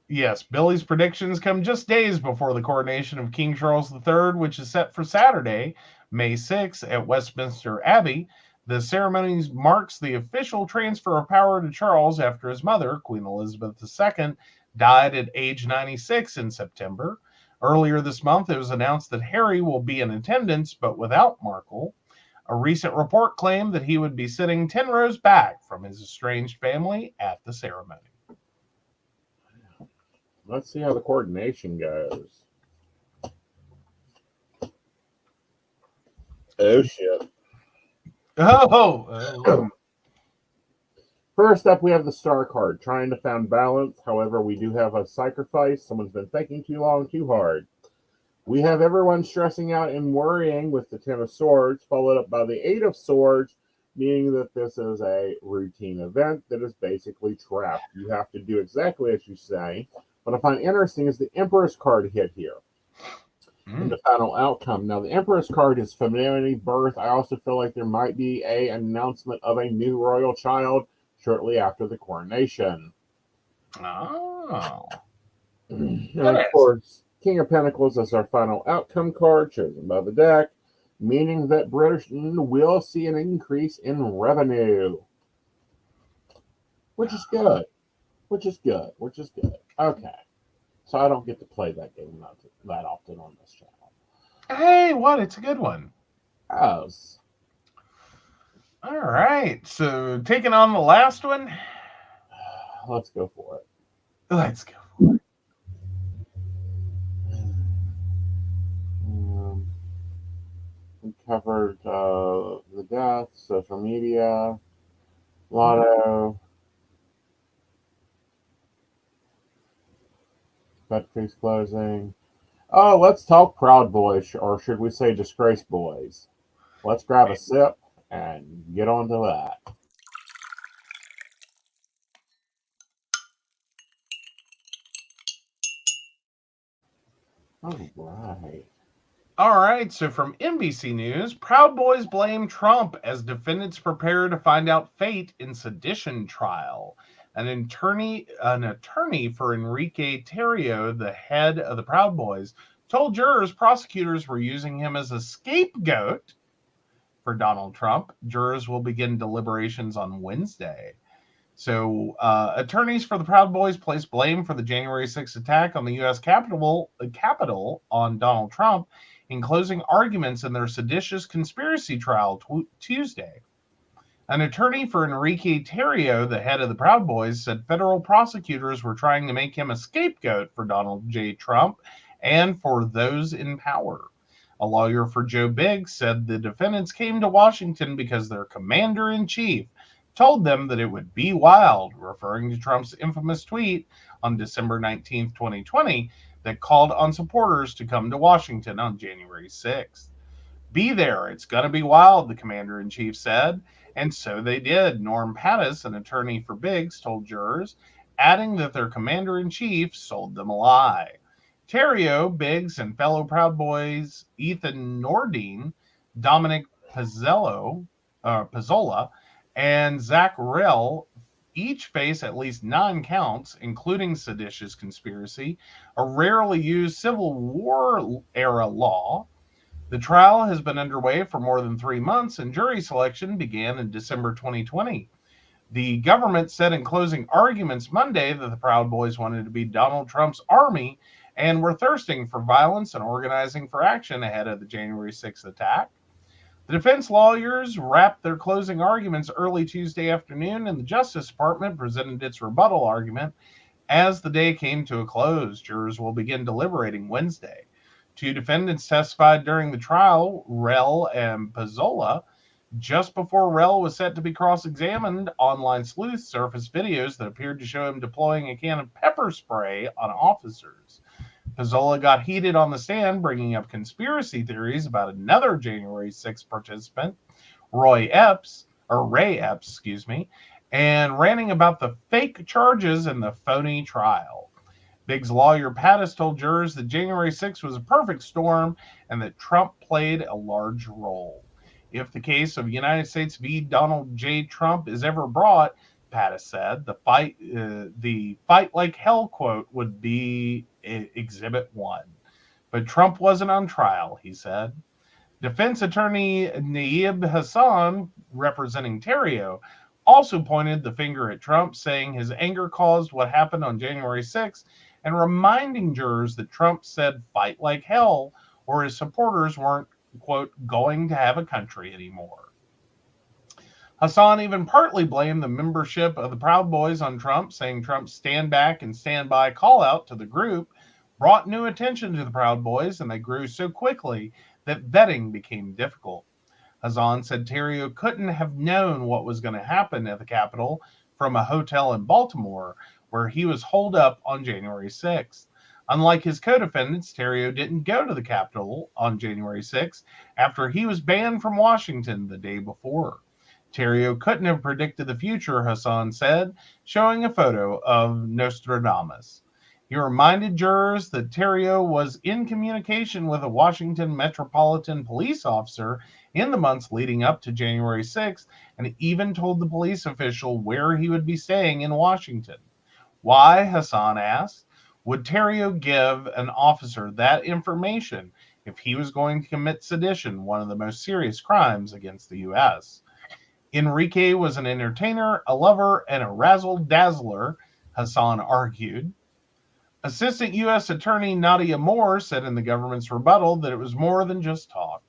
Yes, Billy's predictions come just days before the coronation of King Charles III, which is set for Saturday, May 6th at Westminster Abbey. The ceremony marks the official transfer of power to Charles after his mother, Queen Elizabeth II, died at age 96 in September. Earlier this month, it was announced that Harry will be in attendance, but without Markle. A recent report claimed that he would be sitting 10 rows back from his estranged family at the ceremony. Let's see how the coordination goes. Oh, shit. Oh. First up, we have the star card, trying to find balance. However, we do have a sacrifice. Someone's been thinking too long, too hard. We have everyone stressing out and worrying with the Ten of Swords, followed up by the Eight of Swords, meaning that this is a routine event that is basically trapped. You have to do exactly as you say. What I find interesting is the Emperor's card hit here in the final outcome. Now, the Emperor's card is familiarity, birth. I also feel like there might be an announcement of a new royal child shortly after the coronation. Oh. And of course, King of Pentacles is our final outcome card chosen by the deck, meaning that Britain will see an increase in revenue, which is good. Okay. So I don't get to play that game that often on this channel. Hey, what? It's a good one. Oh. All right. So taking on the last one. Let's go for it. Let's go for it. We covered the death, social media, lotto, bed face closing. Oh, let's talk Proud Boys, or should we say Disgrace Boys? Let's grab a sip and get on to that. All right. So from NBC News, Proud Boys blame Trump as defendants prepare to find out fate in sedition trial. An attorney for Enrique Tarrio, the head of the Proud Boys, told jurors prosecutors were using him as a scapegoat for Donald Trump. Jurors will begin deliberations on Wednesday. So attorneys for the Proud Boys placed blame for the January 6th attack on the U.S. Capitol on Donald Trump in closing arguments in their seditious conspiracy trial Tuesday. An attorney for Enrique Tarrio, the head of the Proud Boys, said federal prosecutors were trying to make him a scapegoat for Donald J. Trump and for those in power. A lawyer for Joe Biggs said the defendants came to Washington because their commander-in-chief told them that it would be wild, referring to Trump's infamous tweet on December 19, 2020, that called on supporters to come to Washington on January 6th. Be there, it's going to be wild, the commander-in-chief said, and so they did. Norm Pattis, an attorney for Biggs, told jurors, adding that their commander-in-chief sold them a lie. Tarrio, Biggs, and fellow Proud Boys Ethan Nordine, Dominic Pizzola, and Zach Rell each face at least 9 counts, including seditious conspiracy, a rarely used Civil War-era law. The trial has been underway for more than 3 months, and jury selection began in December 2020. The government said in closing arguments Monday that the Proud Boys wanted to be Donald Trump's army and were thirsting for violence and organizing for action ahead of the January 6th attack. The defense lawyers wrapped their closing arguments early Tuesday afternoon, and the Justice Department presented its rebuttal argument as the day came to a close. Jurors will begin deliberating Wednesday. Two defendants testified during the trial, Rell and Pizzola. Just before Rell was set to be cross-examined, online sleuths surfaced videos that appeared to show him deploying a can of pepper spray on officers. Pizzola got heated on the stand, bringing up conspiracy theories about another January 6th participant, Ray Epps, and ranting about the fake charges and the phony trial. Big's lawyer Pattis told jurors that January 6th was a perfect storm and that Trump played a large role. If the case of United States v. Donald J. Trump is ever brought, Pattis said, the fight like hell quote would be Exhibit 1. But Trump wasn't on trial, he said. Defense attorney Naib Hassan, representing Terrio, also pointed the finger at Trump, saying his anger caused what happened on January 6th, and reminding jurors that Trump said fight like hell, or his supporters weren't, quote, going to have a country anymore. Hassan even partly blamed the membership of the Proud Boys on Trump, saying Trump's stand back and stand by call out to the group brought new attention to the Proud Boys, and they grew so quickly that vetting became difficult. Hassan said Terrio couldn't have known what was going to happen at the Capitol from a hotel in Baltimore, where he was holed up on January 6th. Unlike his co-defendants, Terrio didn't go to the Capitol on January 6th after he was banned from Washington the day before. Terrio couldn't have predicted the future, Hassan said, showing a photo of Nostradamus. He reminded jurors that Terrio was in communication with a Washington Metropolitan Police officer in the months leading up to January 6th, and even told the police official where he would be staying in Washington. Why, Hassan asked, would Terrio give an officer that information if he was going to commit sedition, one of the most serious crimes against the U.S.? Enrique was an entertainer, a lover, and a razzle-dazzler, Hassan argued. Assistant U.S. Attorney Nadia Moore said in the government's rebuttal that it was more than just talk.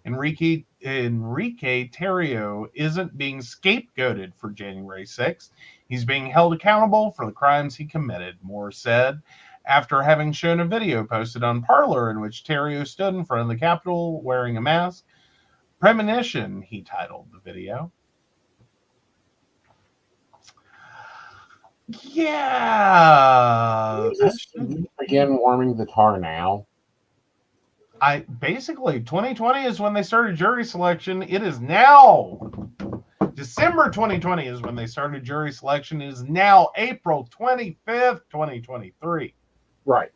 Enrique Terrio isn't being scapegoated for January 6th. He's being held accountable for the crimes he committed, Moore said, after having shown a video posted on Parler in which Terrio stood in front of the Capitol wearing a mask. Premonition, he titled the video. Yeah. Just begin warming the tar now. Basically 2020 is when they started jury selection. It is now December 2020 is when they started jury selection. It is now April 25th, 2023. Right.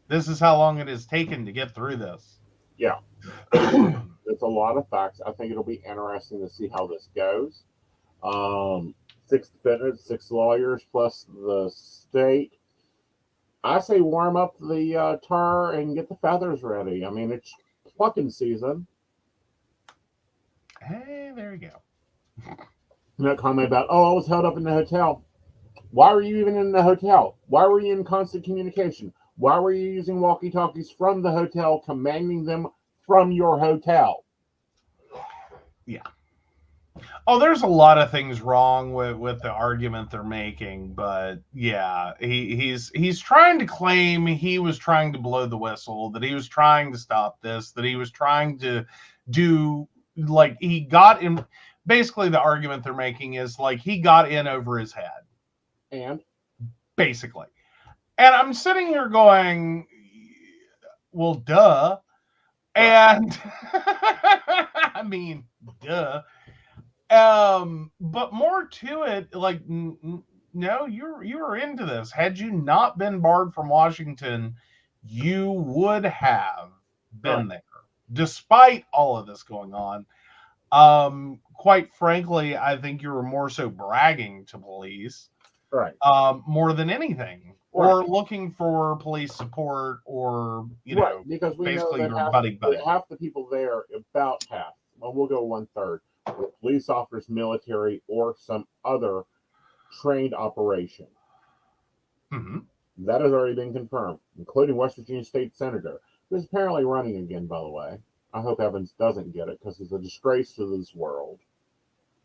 This is how long it has taken to get through this. Yeah. There's a lot of facts. I think it'll be interesting to see how this goes. 6 defendants, 6 lawyers, plus the state. I say warm up the tar and get the feathers ready. I mean, it's plucking season. Hey, there you go. That comment about, I was held up in the hotel. Why were you even in the hotel? Why were you in constant communication? Why were you using walkie-talkies from the hotel, commanding them from your hotel? Yeah. Oh, there's a lot of things wrong with the argument they're making, but yeah, he's trying to claim he was trying to blow the whistle, that he was trying to stop this, that he was trying to do, like, he got in. Basically, the argument they're making is like he got in over his head. And? Basically. And I'm sitting here going, well, duh. And I mean, duh. But more to it, like, no, you were into this. Had you not been barred from Washington, you would have been there, despite all of this going on. Quite frankly, I think you were more so bragging to police, right? More than anything, or looking for police support, or you know, because we basically know that your buddy. Half the people there, about half. Well, we'll go 1/3. Police officers, military, or some other trained operation. Mm-hmm. That has already been confirmed, including West Virginia State Senator, who's apparently running again, by the way. I hope Evans doesn't get it because he's a disgrace to this world.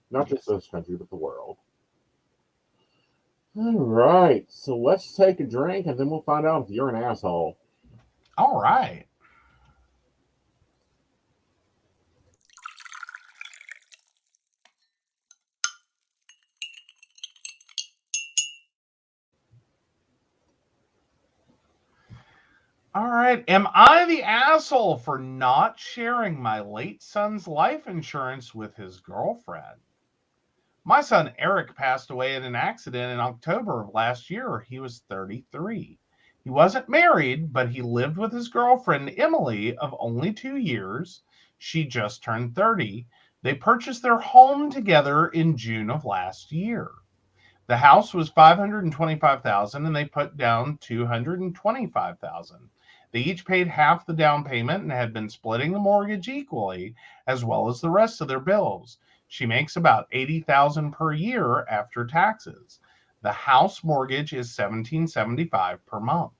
Not just this country, but the world. All right, so let's take a drink and then we'll find out if you're an asshole. All right. All right. Am I the asshole for not sharing my late son's life insurance with his girlfriend? My son Eric passed away in an accident in October of last year. He was 33. He wasn't married, but he lived with his girlfriend Emily of only 2 years. She just turned 30. They purchased their home together in June of last year. The house was $525,000 and they put down $225,000. They each paid half the down payment and had been splitting the mortgage equally, as well as the rest of their bills. She makes about $80,000 per year after taxes. The house mortgage is $1,775 per month.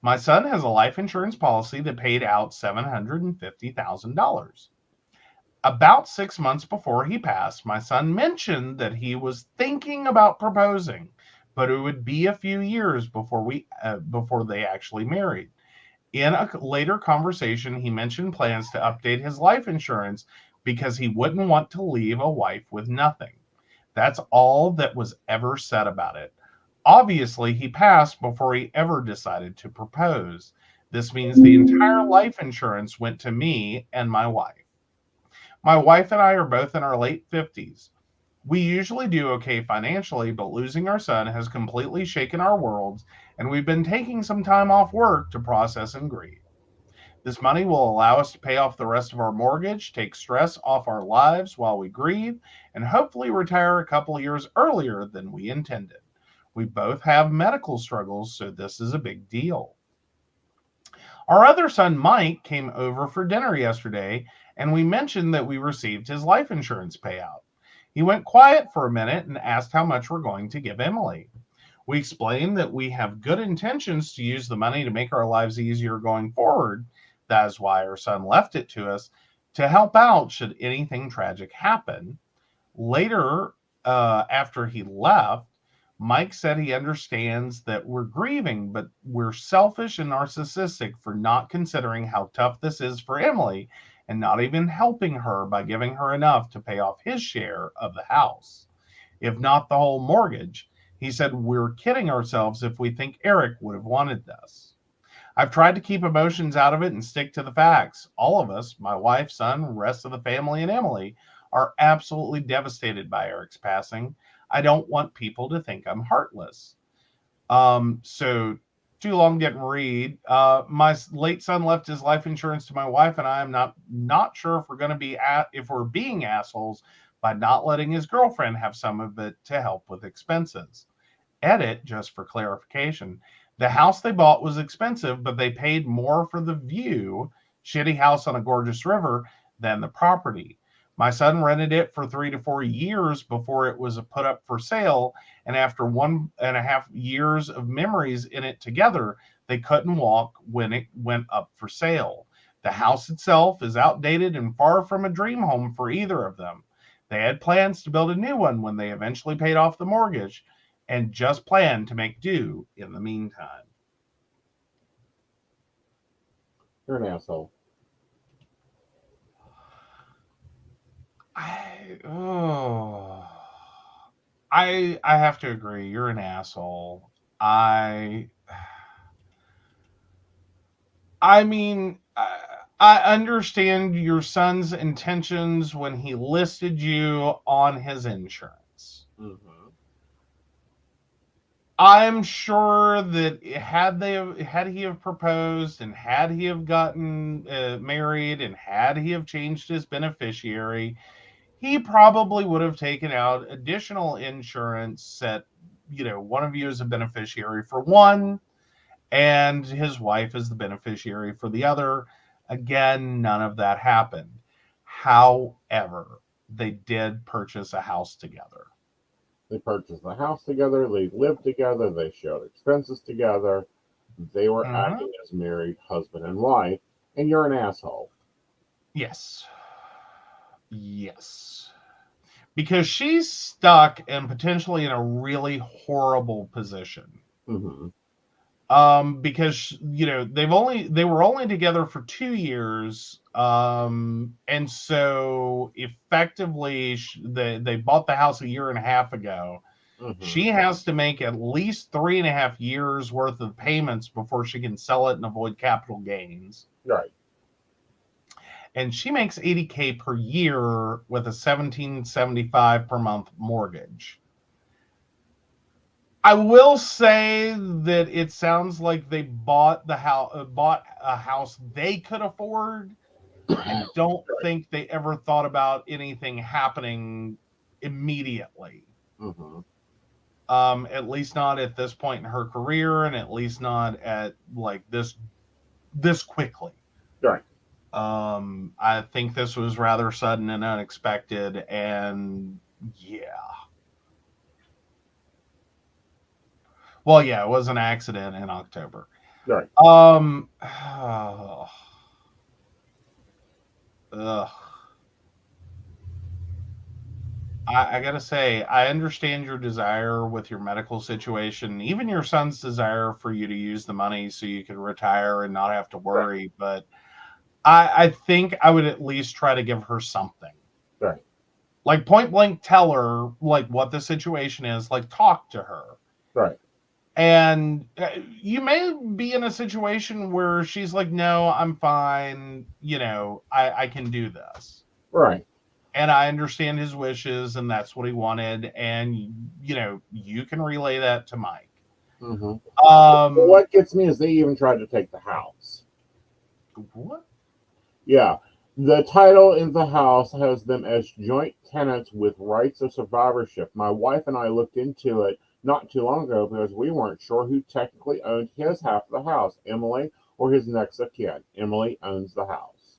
My son has a life insurance policy that paid out $750,000. About 6 months before he passed, my son mentioned that he was thinking about proposing, but it would be a few years before they actually married. In a later conversation, he mentioned plans to update his life insurance because he wouldn't want to leave a wife with nothing. That's all that was ever said about it. Obviously, he passed before he ever decided to propose. This means the entire life insurance went to me and my wife. My wife and I are both in our late 50s. We usually do okay financially, but losing our son has completely shaken our worlds, and we've been taking some time off work to process and grieve. This money will allow us to pay off the rest of our mortgage, take stress off our lives while we grieve, and hopefully retire a couple of years earlier than we intended. We both have medical struggles, so this is a big deal. Our other son, Mike, came over for dinner yesterday, and we mentioned that we received his life insurance payout. He went quiet for a minute and asked how much we're going to give Emily. We explained that we have good intentions to use the money to make our lives easier going forward. That is why our son left it to us to help out should anything tragic happen. Later, after he left, Mike said he understands that we're grieving, but we're selfish and narcissistic for not considering how tough this is for Emily and not even helping her by giving her enough to pay off his share of the house, if not the whole mortgage. He said we're kidding ourselves if we think Eric would have wanted this. I've tried to keep emotions out of it and stick to the facts. All of us, my wife, son, rest of the family, and Emily, are absolutely devastated by Eric's passing. I don't want people to think I'm heartless. So too long didn't read. My late son left his life insurance to my wife, and I am not sure if we're going to be if we're being assholes by not letting his girlfriend have some of it to help with expenses. Edit, just for clarification. The house they bought was expensive, but they paid more for the view, shitty house on a gorgeous river, than the property. My son rented it for 3 to 4 years before it was put up for sale, and after 1.5 years of memories in it together, they couldn't walk when it went up for sale. The house itself is outdated and far from a dream home for either of them. They had plans to build a new one when they eventually paid off the mortgage, and just planned to make do in the meantime. You're an asshole. I have to agree. You're an asshole. I mean, I understand your son's intentions when he listed you on his insurance. Mm-hmm. I'm sure that had he have proposed and had he have gotten married and had he have changed his beneficiary, he probably would have taken out additional insurance, set, one of you as a beneficiary for one, and his wife is the beneficiary for the other. Again, none of that happened. However, they did purchase a house together. They purchased the house together. They lived together. They shared expenses together. They were acting as married husband and wife, and you're an asshole. Yes. Yes. Because she's stuck and potentially in a really horrible position. Mm-hmm. Because they were only together for 2 years, and so effectively they bought the house a year and a half ago. Mm-hmm. She has to make at least 3.5 years worth of payments before she can sell it and avoid capital gains. Right. And she makes $80K per year with a $1,775 per month mortgage. I will say that it sounds like they bought a house they could afford. I don't think they ever thought about anything happening immediately. Mm-hmm. At least not at this point in her career, and at least not at like this quickly. Right. I think this was rather sudden and unexpected, and yeah. Well, yeah, it was an accident in October. Right. Ugh. I gotta say, I understand your desire with your medical situation, even your son's desire for you to use the money so you can retire and not have to worry. Right. But I think I would at least try to give her something. Right. Like point blank, tell her like what the situation is. Like talk to her. Right. And you may be in a situation where she's like, no, I'm fine. I can do this. Right. And I understand his wishes, and that's what he wanted. And, you can relay that to Mike. Mm-hmm. What gets me is they even tried to take the house. What? Yeah. The title in the house has them as joint tenants with rights of survivorship. My wife and I looked into it not too long ago because we weren't sure who technically owned his half of the house, Emily or his next of kin. Emily owns the house.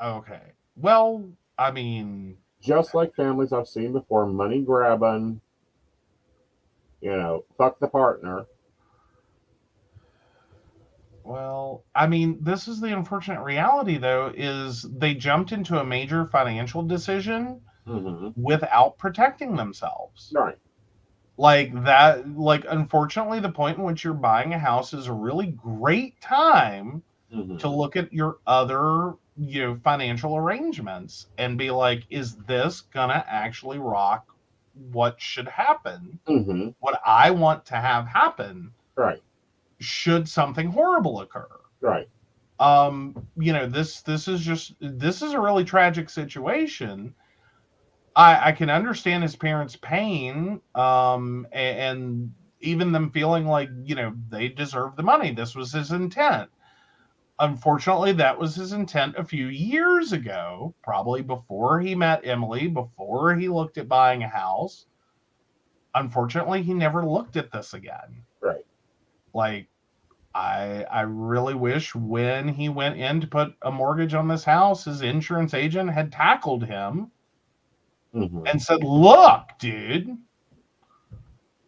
Okay. Well, I mean, just like families I've seen before, money grabbing, fuck the partner. Well, I mean, this is the unfortunate reality, though, is they jumped into a major financial decision without protecting themselves. Right. Like that, unfortunately, the point in which you're buying a house is a really great time to look at your other financial arrangements and be like, is this gonna actually rock what should happen, what I want to have happen, right, should something horrible occur, right? This is a really tragic situation. I can understand his parents' pain, and even them feeling like they deserve the money. This was his intent. Unfortunately, that was his intent a few years ago, probably before he met Emily, before he looked at buying a house. Unfortunately, he never looked at this again. Right. Like, I really wish when he went in to put a mortgage on this house, his insurance agent had tackled him and said, look, dude,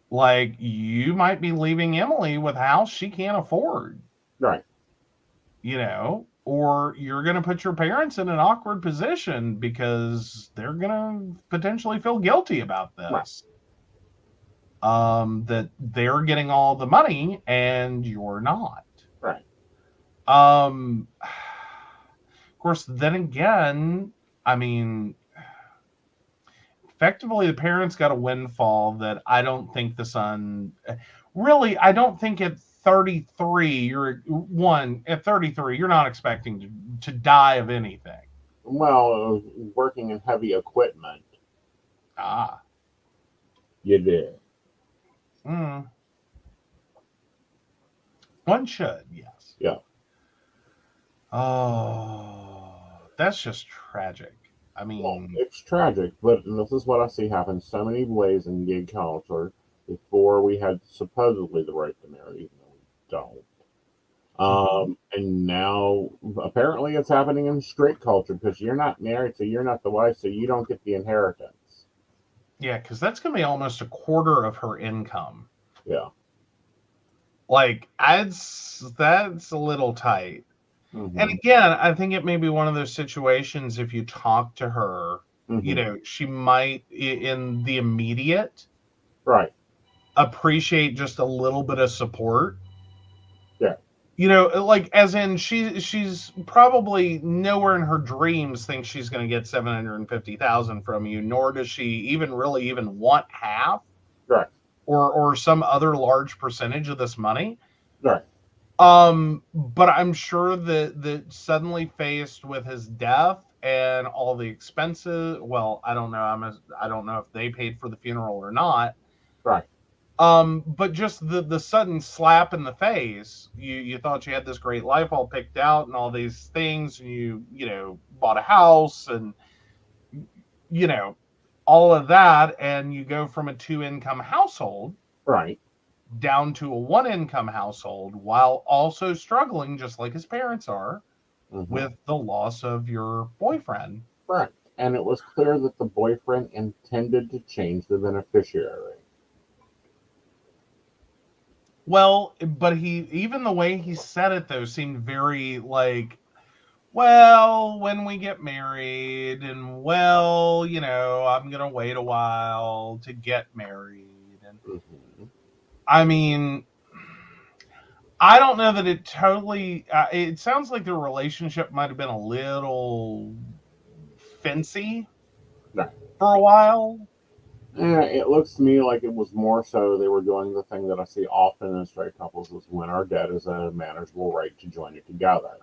like, you might be leaving Emily with a house she can't afford. Right. Or you're going to put your parents in an awkward position because they're going to potentially feel guilty about this. Right. That they're getting all the money and you're not. Right. Of course, then again, I mean, effectively the parents got a windfall that I don't think the son really, I don't think at 33, at 33, you're not expecting to die of anything. Well, working in heavy equipment. Ah. You did. One should, yes. Yeah. Oh, that's just tragic. I mean, well, it's tragic, but this is what I see happen so many ways in gig culture. Before we had supposedly the right to marry, even though we don't. And now apparently it's happening in straight culture because you're not married, so you're not the wife, so you don't get the inheritance. Yeah, because that's going to be almost a quarter of her income. Yeah. Like, that's a little tight. And again, I think it may be one of those situations, if you talk to her, you know, she might, in the immediate, Right. appreciate just a little bit of support. Yeah. You know, like, as in, she's probably nowhere in her dreams thinks she's going to get 750,000 from you, nor does she even really even want half, Right. or some other large percentage of this money. Right. But I'm sure that suddenly faced with his death and all the expenses, well, I don't know. I don't know if they paid for the funeral or not. Right. But just the sudden slap in the face, you thought you had this great life all picked out and all these things, and you know, bought a house and, you know, all of that, and you go from a 2-income household Right. down to a 1-income household while also struggling, just like his parents are, with the loss of your boyfriend. Right. And it was clear that the boyfriend intended to change the beneficiary. Well, but even the way he said it, though, seemed very like, well, when we get married, and, well, you know, I'm going to wait a while to get married. And I mean, I don't know that it totally, it sounds like their relationship might have been a little fancy for a while. It looks to me like it was more so they were doing the thing that I see often in straight couples is when our debt is a manageable right to join it together.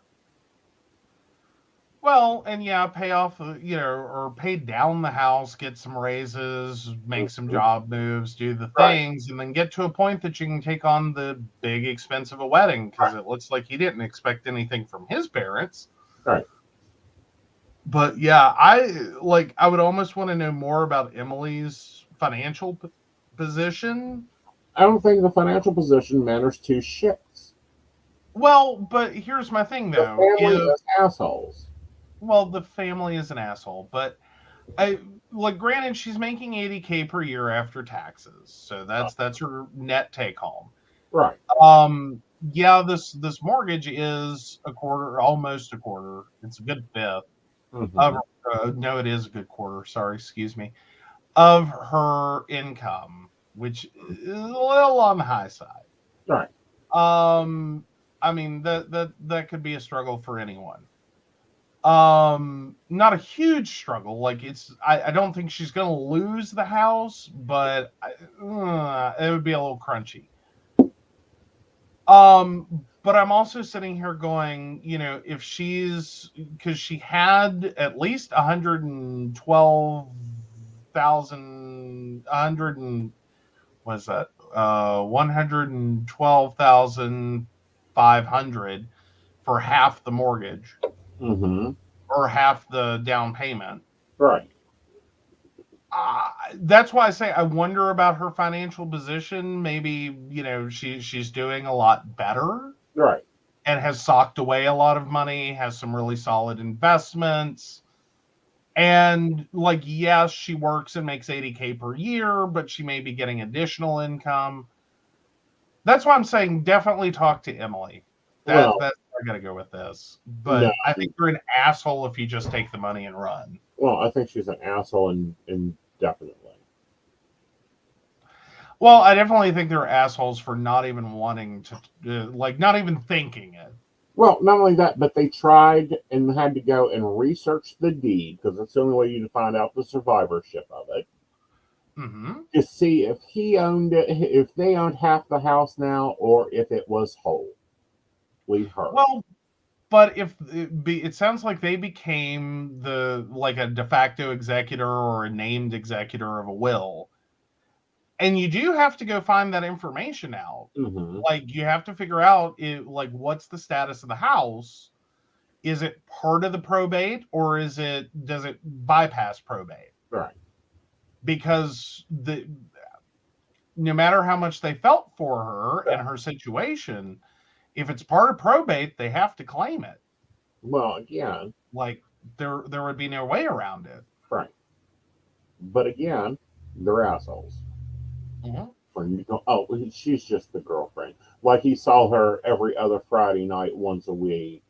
Well, and yeah, pay off, you know, or pay down the house, get some raises, make some job moves, do the things, and then get to a point that you can take on the big expense of a wedding, because it looks like he didn't expect anything from his parents. Right. But yeah, I would almost want to know more about Emily's financial position. I don't think the financial position matters two shits. Well, but here's my thing, though. The family is assholes. Well, the family is an asshole, but granted, she's making $80K per year after taxes, so that's her net take home. Right. Yeah, this mortgage is almost a quarter. It's a good fifth. No, it is a good quarter. Sorry, excuse me. Of her income, which is a little on the high side. Right. I mean, that could be a struggle for anyone. Not a huge struggle. Like, I don't think she's going to lose the house, but it would be a little crunchy. But I'm also sitting here going, you know, if because she had at least 112,500 for half the mortgage. Or half the down payment. Right. That's why I say I wonder about her financial position. Maybe, you know, she's doing a lot better. Right. And has socked away a lot of money, has some really solid investments. And, like, yes, she works and makes $80K per year, but she may be getting additional income. That's why I'm saying definitely talk to Emily. That's where I gotta go with this. But no, I think you're an asshole if you just take the money and run. Well, I think she's an asshole indefinitely. Well, I definitely think they're assholes for not even wanting to, not even thinking it. Well, not only that, but they tried and had to go and research the deed, because that's the only way you can find out the survivorship of it. To see if he owned it, if they owned half the house now, or if it was whole. We heard. Well, but it sounds like they became a de facto executor or a named executor of a will. And you do have to go find that information out. Like, you have to figure out, what's the status of the house? Is it part of the probate, or does it bypass probate? Right. Because no matter how much they felt for her and her situation, if it's part of probate, they have to claim it. Well, again, like, there would be no way around it. Right. But again, they're assholes. Oh, she's just the girlfriend. Like, he saw her every other Friday night, once a week.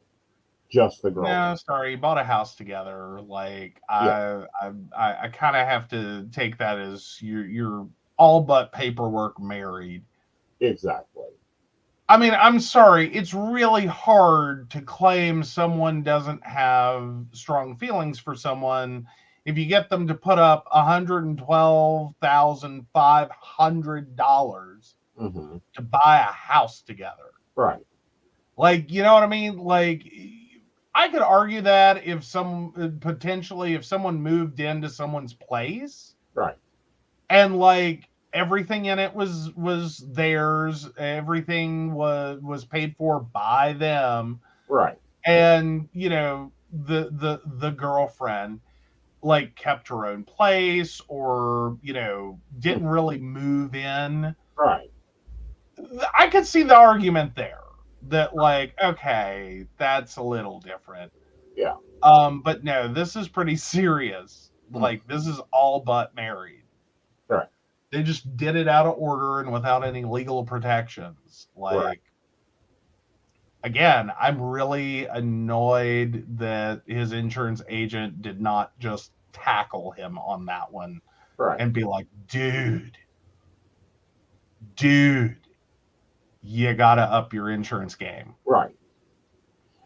just the girl. No, sorry, you bought a house together. Like Yeah. I kind of have to take that as you're all but paperwork married. Exactly. I mean, I'm sorry, it's really hard to claim someone doesn't have strong feelings for someone if you get them to put up $112,500 Mm-hmm. to buy a house together. Right. Like, you know what I mean? Like, I could argue that if potentially if someone moved into someone's place, Right. and like everything in it was theirs, everything was paid for by them, Right. and you know the girlfriend like kept her own place, or you know didn't really move in. Right. I could see the argument there that like, okay, that's a little different. Yeah. But no, this is pretty serious. Like, this is all but married. Right. They just did it out of order and without any legal protections. Like, Right. again, I'm really annoyed that his insurance agent did not just tackle him on that one Right. and be like, dude, you gotta up your insurance game. Right.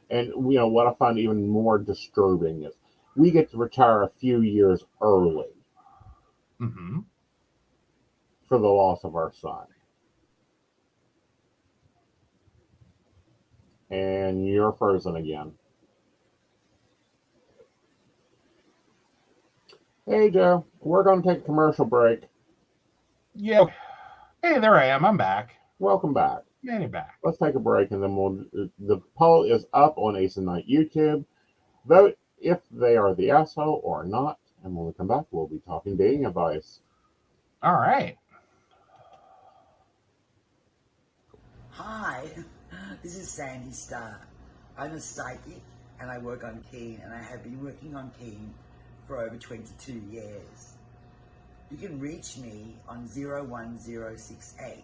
And you know what I find even more disturbing is we get to retire a few years early Mm-hmm. for the loss of our son. And you're frozen again. Hey Joe, we're going to take a commercial break. Yeah. Hey, there I am. I'm back. Welcome back. Manny back. Let's take a break and then the poll is up on Aeson Knight YouTube. Vote if they are the asshole or not. And when we come back, we'll be talking dating advice. All right. Hi, this is Sandy Starr. I'm a psychic and I work on Keen, and I have been working on Keen for over 22 years. You can reach me on 01068.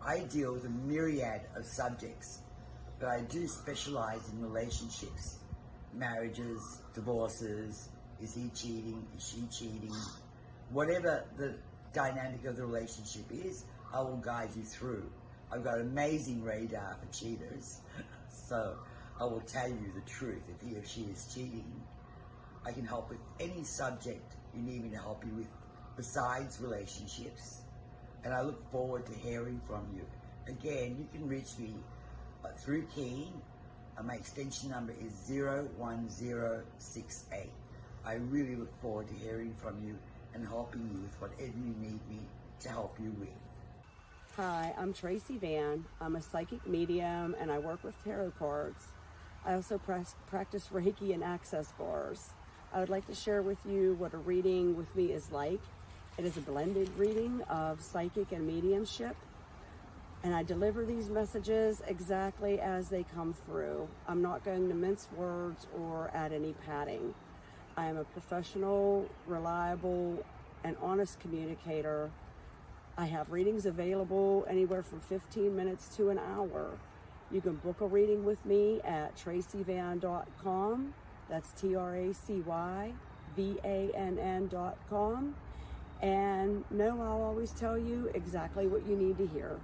I deal with a myriad of subjects, but I do specialize in relationships, marriages, divorces, is he cheating, is she cheating, whatever the dynamic of the relationship is, I will guide you through. I've got amazing radar for cheaters, so I will tell you the truth if he or she is cheating. I can help with any subject you need me to help you with besides relationships, and I look forward to hearing from you. Again, you can reach me through Keen. My extension number is 01068. I really look forward to hearing from you and helping you with whatever you need me to help you with. Hi, I'm Tracy Van. I'm a psychic medium and I work with tarot cards. I also practice Reiki and access bars. I would like to share with you what a reading with me is like. It is a blended reading of psychic and mediumship, and I deliver these messages exactly as they come through. I'm not going to mince words or add any padding. I am a professional, reliable, and honest communicator. I have readings available anywhere from 15 minutes to an hour. You can book a reading with me at tracyvan.com. That's TracyVann.com. And no, I'll always tell you exactly what you need to hear.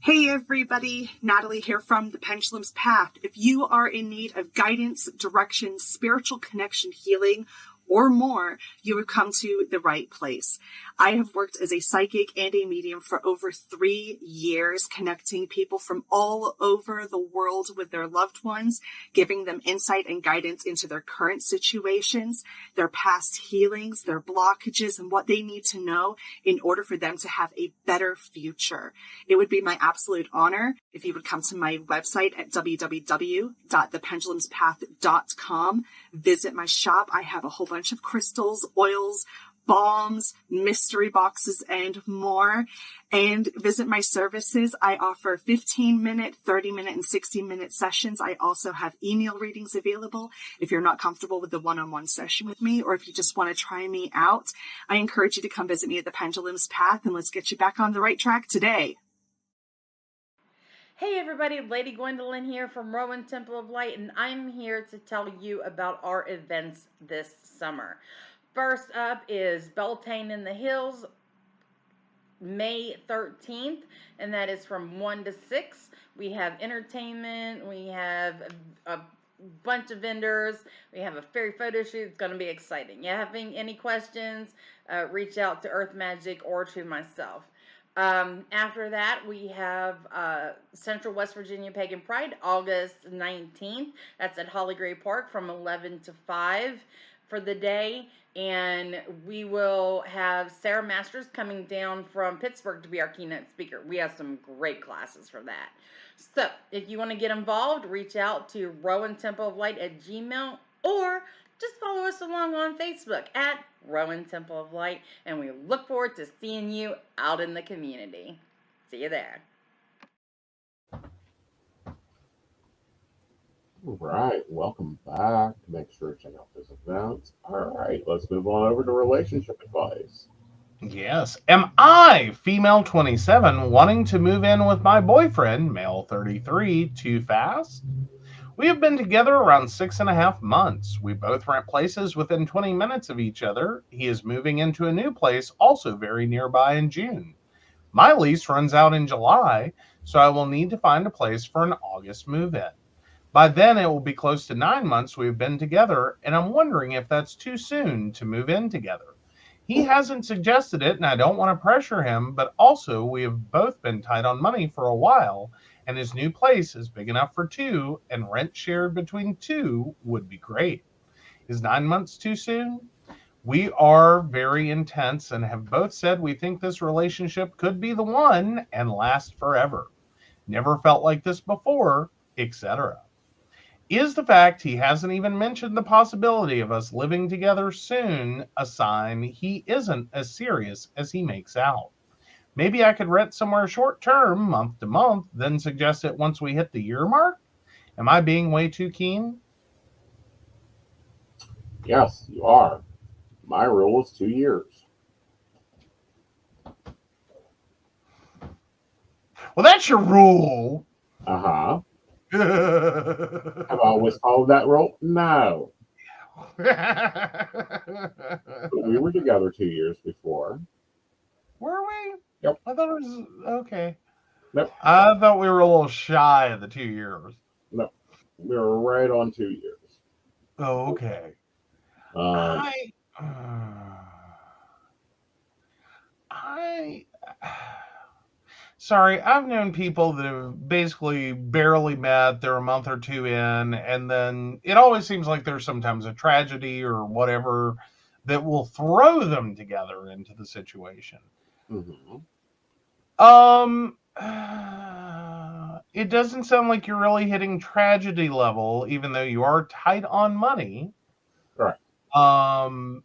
Hey everybody, Natalie here from The Pendulum's Path. If you are in need of guidance, direction, spiritual connection, healing, or more, you have come to the right place. I have worked as a psychic and a medium for over 3 years, connecting people from all over the world with their loved ones, giving them insight and guidance into their current situations, their past healings, their blockages, and what they need to know in order for them to have a better future. It would be my absolute honor if you would come to my website at www.thependulumspath.com. Visit my shop. I have a whole bunch of crystals, oils, balms, mystery boxes, and more. And visit my services. I offer 15-minute, 30-minute, and 60-minute sessions. I also have email readings available if you're not comfortable with the one-on-one session with me, or if you just want to try me out. I encourage you to come visit me at the Pendulum's Path, and let's get you back on the right track today. Hey everybody, Lady Gwendolyn here from Rowan Temple of Light, and I'm here to tell you about our events this summer. First up is Beltane in the Hills, May 13th, and that is from 1 to 6. We have entertainment, we have a bunch of vendors, we have a fairy photo shoot. It's going to be exciting. You having any questions, reach out to Earth Magic or to myself. After that, we have Central West Virginia Pagan Pride, August 19th. That's at Holly Gray Park from 11 to 5 for the day. And we will have Sarah Masters coming down from Pittsburgh to be our keynote speaker. We have some great classes for that. So if you want to get involved, reach out to RowanTempleOfLight@gmail.com or just follow us along on Facebook at Rowan Temple of Light, and we look forward to seeing you out in the community. See you there. All right, welcome back. Make sure to check out those events. All right, let's move on over to relationship advice. Yes. Am I, female 27, wanting to move in with my boyfriend, male 33, too fast? We have been together around 6.5 months. We both rent places within 20 minutes of each other. He is moving into a new place, also very nearby, in June. My lease runs out in July, so I will need to find a place for an August move-in. By then, it will be close to 9 months we've been together, and I'm wondering if that's too soon to move in together. He hasn't suggested it, and I don't want to pressure him, but also we have both been tight on money for a while, and his new place is big enough for 2, and rent shared between 2 would be great. Is 9 months too soon? We are very intense and have both said we think this relationship could be the one and last forever. Never felt like this before, etc. Is the fact he hasn't even mentioned the possibility of us living together soon a sign he isn't as serious as he makes out? Maybe I could rent somewhere short term, month to month, then suggest it once we hit the year mark? Am I being way too keen? Yes, you are. My rule is 2 years. Well, that's your rule. Uh-huh. Have I always followed that rule? No. But we were together 2 years before. Were we? Yep. I thought it was okay. Nope. I thought we were a little shy of the 2 years. No, we were right on 2 years. Oh, okay. Sorry, I've known people that have basically barely met, they're a month or two in, and then it always seems like there's sometimes a tragedy or whatever that will throw them together into the situation. Mm-hmm. It doesn't sound like you're really hitting tragedy level, even though you are tight on money. Right. Though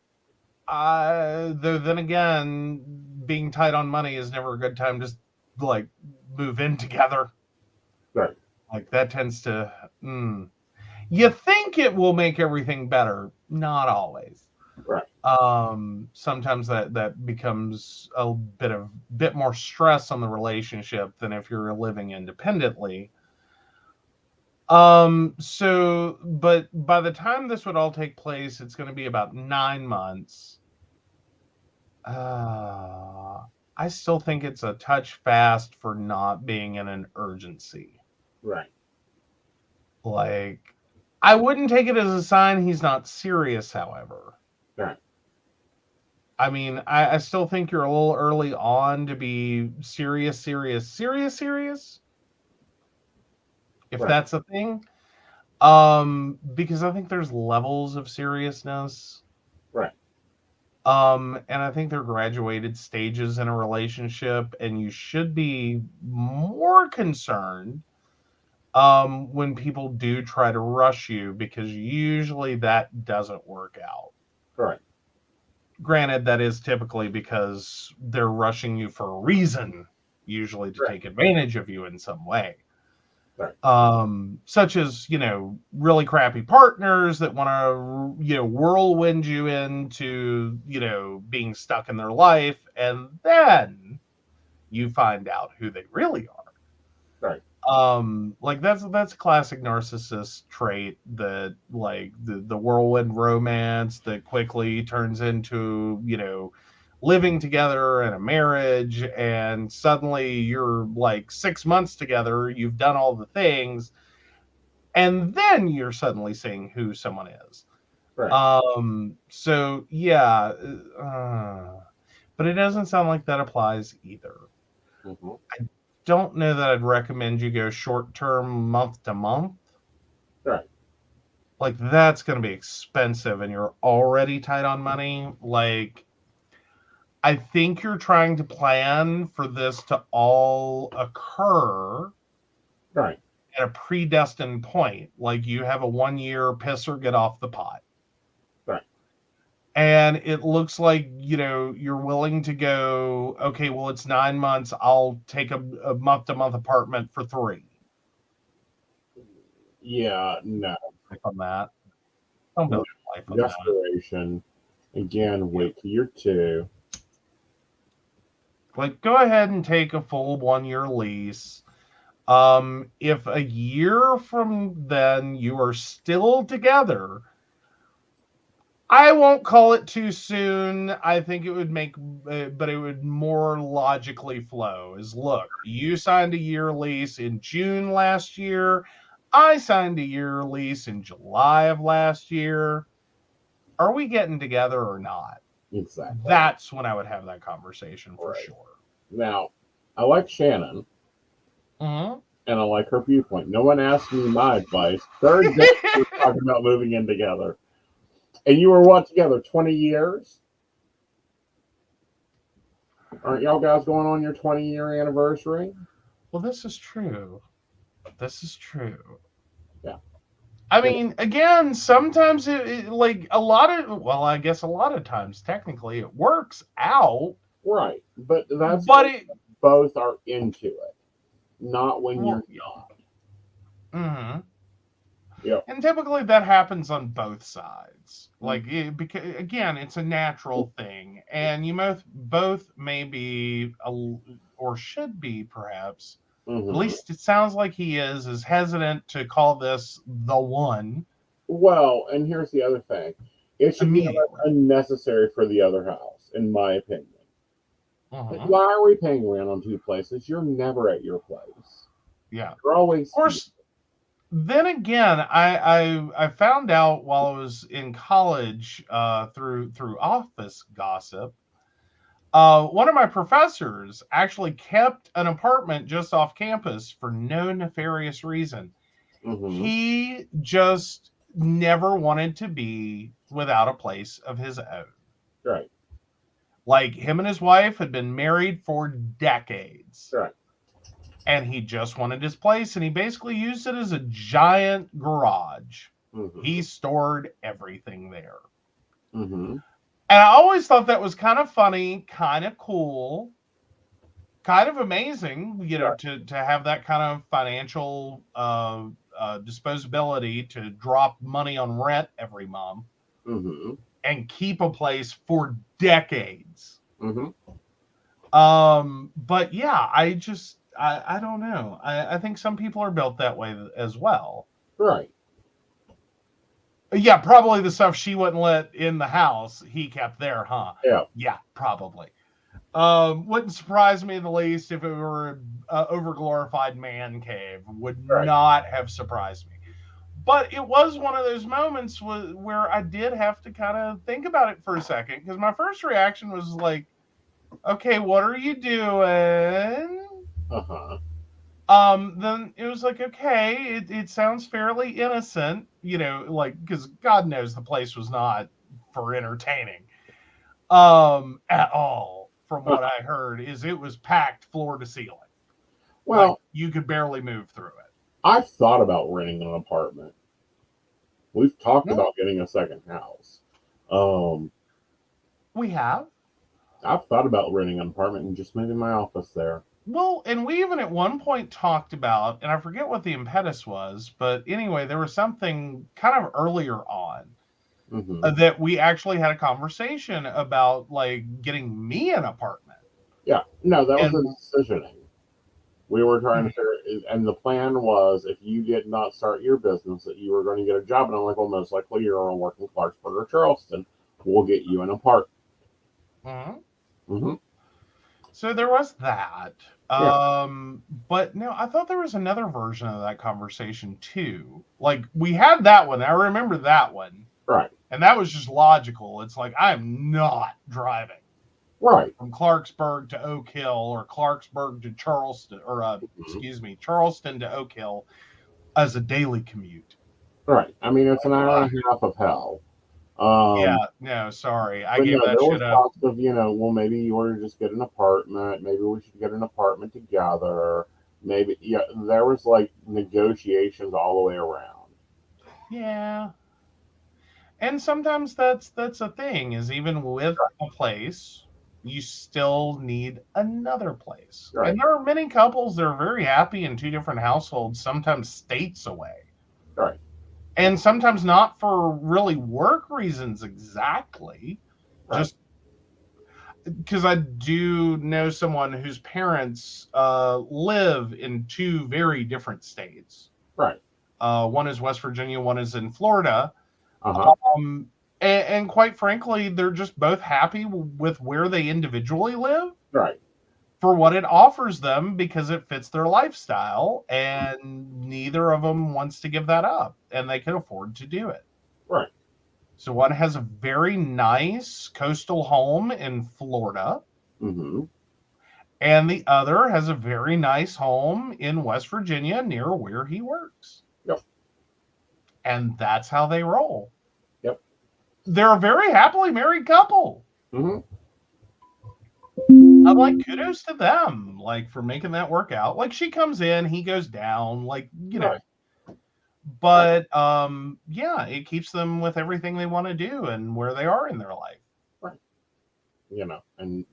then again, being tight on money is never a good time to like move in together. Right. Like that tends to. You think it will make everything better, not always. Right. Sometimes that becomes a bit more stress on the relationship than if you're living independently. But by the time this would all take place, it's going to be about 9 months. I still think it's a touch fast for not being in an urgency. Right. Like, I wouldn't take it as a sign he's not serious, however. Right. I mean, I still think you're a little early on to be serious. If Right. that's a thing. Because I think there's levels of seriousness. Right. And I think they're graduated stages in a relationship, and you should be more concerned when people do try to rush you, because usually that doesn't work out. Right. Granted, that is typically because they're rushing you for a reason, usually to take advantage of you in some way. Right. Such as, really crappy partners that want to, whirlwind you into, being stuck in their life, and then you find out who they really are. Right. Like that's a classic narcissist trait, that like the whirlwind romance that quickly turns into, living together and a marriage, and suddenly you're like 6 months together, you've done all the things, and then you're suddenly seeing who someone is. Right. So yeah, but it doesn't sound like that applies either. Mhm. Don't know that I'd recommend you go short term, month to month. Right. Like that's going to be expensive, and you're already tight on money. Like, I think you're trying to plan for this to all occur Right. at a predestined point. Like you have a 1 year piss or get off the pot. Right. And it looks like, you're willing to go, okay, well, it's 9 months. I'll take a month to month apartment for 3. Yeah. No. Click on that. Don't build your life on that. Desperation. Again, wait till you're 2. Like, go ahead and take a full 1 year lease. If a year from then you are still together, I won't call it too soon. I think it would but it would more logically flow. Is look, you signed a year lease in June last year. I signed a year lease in July of last year. Are we getting together or not? Exactly. That's when I would have that conversation for Right. sure. Now, I like Shannon, Mm-hmm. and I like her viewpoint. No one asked me my advice. Third day, we're talking about moving in together. And you were what together? 20 years? Aren't y'all guys going on your 20-year anniversary? Well, this is true. This is true. Yeah. I mean, again, sometimes like I guess a lot of times, technically, it works out. Right. But that's But when both are into it, not when Well, you're not. Mm-hmm. Yeah. And typically that happens on both sides. Like, because again, it's a natural thing, and you both may be, or should be, perhaps. Mhm. At least it sounds like he is hesitant to call this the one. Well, and here's the other thing. It should be Immediately. unnecessary for the other house, in my opinion. Like, Mhm. why are we paying rent on 2 places? You're never at your place. Yeah. You're always Of course. Then again, I found out while I was in college, through office gossip. One of my professors actually kept an apartment just off campus for no nefarious reason. Mhm. He just never wanted to be without a place of his own. Right. Like, him and his wife had been married for decades. Right. And he just wanted his place, and he basically used it as a giant garage. Mhm. He stored everything there. Mhm. And I always thought that was kind of funny, kind of cool, kind of amazing, Right. to have that kind of financial disposability to drop money on rent every month Mhm. and keep a place for decades. Mhm. But yeah, I don't know. I think some people are built that way as well. Right. Yeah, probably the stuff she wouldn't let in the house, he kept there, huh? Yeah. Yeah, probably. Wouldn't surprise me in the least if it were an overglorified man cave. Would Right. not have surprised me. But it was one of those moments where I did have to kind of think about it for a second, because my first reaction was like, okay, what are you doing? Uh-huh. Then it was like, okay, it sounds fairly innocent, like, because God knows the place was not for entertaining, at all. From what I heard, is it was packed floor to ceiling. Well, Like, you could barely move through it. I've thought about renting an apartment. We've talked Yeah. about getting a second house. We have. I've thought about renting an apartment and just moving my office there. Well, and we even at one point talked about, and I forget what the impetus was, but anyway, there was something kind of earlier on Mhm. that we actually had a conversation about, like, getting me an apartment. Yeah. No, that was And- a decisioning. We were trying to figure, and the plan was if you did not start your business, that you were going to get a job. And I'm like, well, most likely you're going to work in Clarksburg or Charleston. We'll get you an apartment. Mm-hmm. So there was that. Yeah. But no, I thought there was another version of that conversation too. Like we had that one. I remember that one. Right. And that was just logical. It's like, I'm not driving. Right. From Clarksburg to Oak Hill or Clarksburg to Charleston, or Charleston to Oak Hill as a daily commute. Right. I mean, it's an hour and a half of hell. Yeah, no, sorry. I gave that shit up. Talks of, well, maybe you want to just get an apartment. Maybe we should get an apartment together. Maybe, there was like negotiations all the way around. Yeah. And sometimes that's a thing, is even with a place, you still need another place. Right. And there are many couples that are very happy in two different households, sometimes states away. Right. And sometimes not for really work reasons exactly. Right. Just because I do know someone whose parents live in two very different states. Right. One is West Virginia, one is in Florida. Uh-huh. And quite frankly, they're just both happy with where they individually live. Right. For what it offers them, because it fits their lifestyle, and neither of them wants to give that up, and they can afford to do it. Right. So one has a very nice coastal home in Florida. Mm-hmm. And the other has a very nice home in West Virginia near where he works. Yep. And that's how they roll. Yep. They're a very happily married couple. Mm-hmm. I'm like, kudos to them, like, for making that work out. Like, she comes in, he goes down, like, Right. But yeah, it keeps them with everything they want to do and where they are in their life. Right. And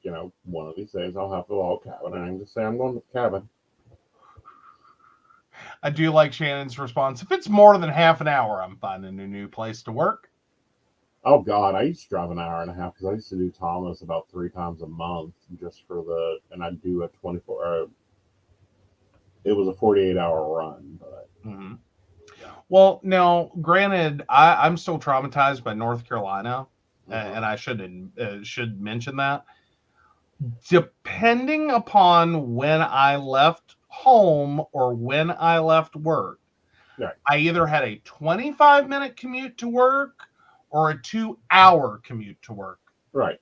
one of these days I'll have the log cabin, and I can just say I'm going to the cabin. I do like Shannon's response. If it's more than half an hour, I'm finding a new place to work. Oh God, I used to drive an hour and a half because I used to do Thomas about 3 times a month just and I'd do a 24. It was a 48-hour run, but. Mm-hmm. Well, now, granted, I'm still traumatized by North Carolina, and I should mention that. Depending upon when I left home or when I left work, right. I either had a 25-minute commute to work or a 2-hour commute to work. Right.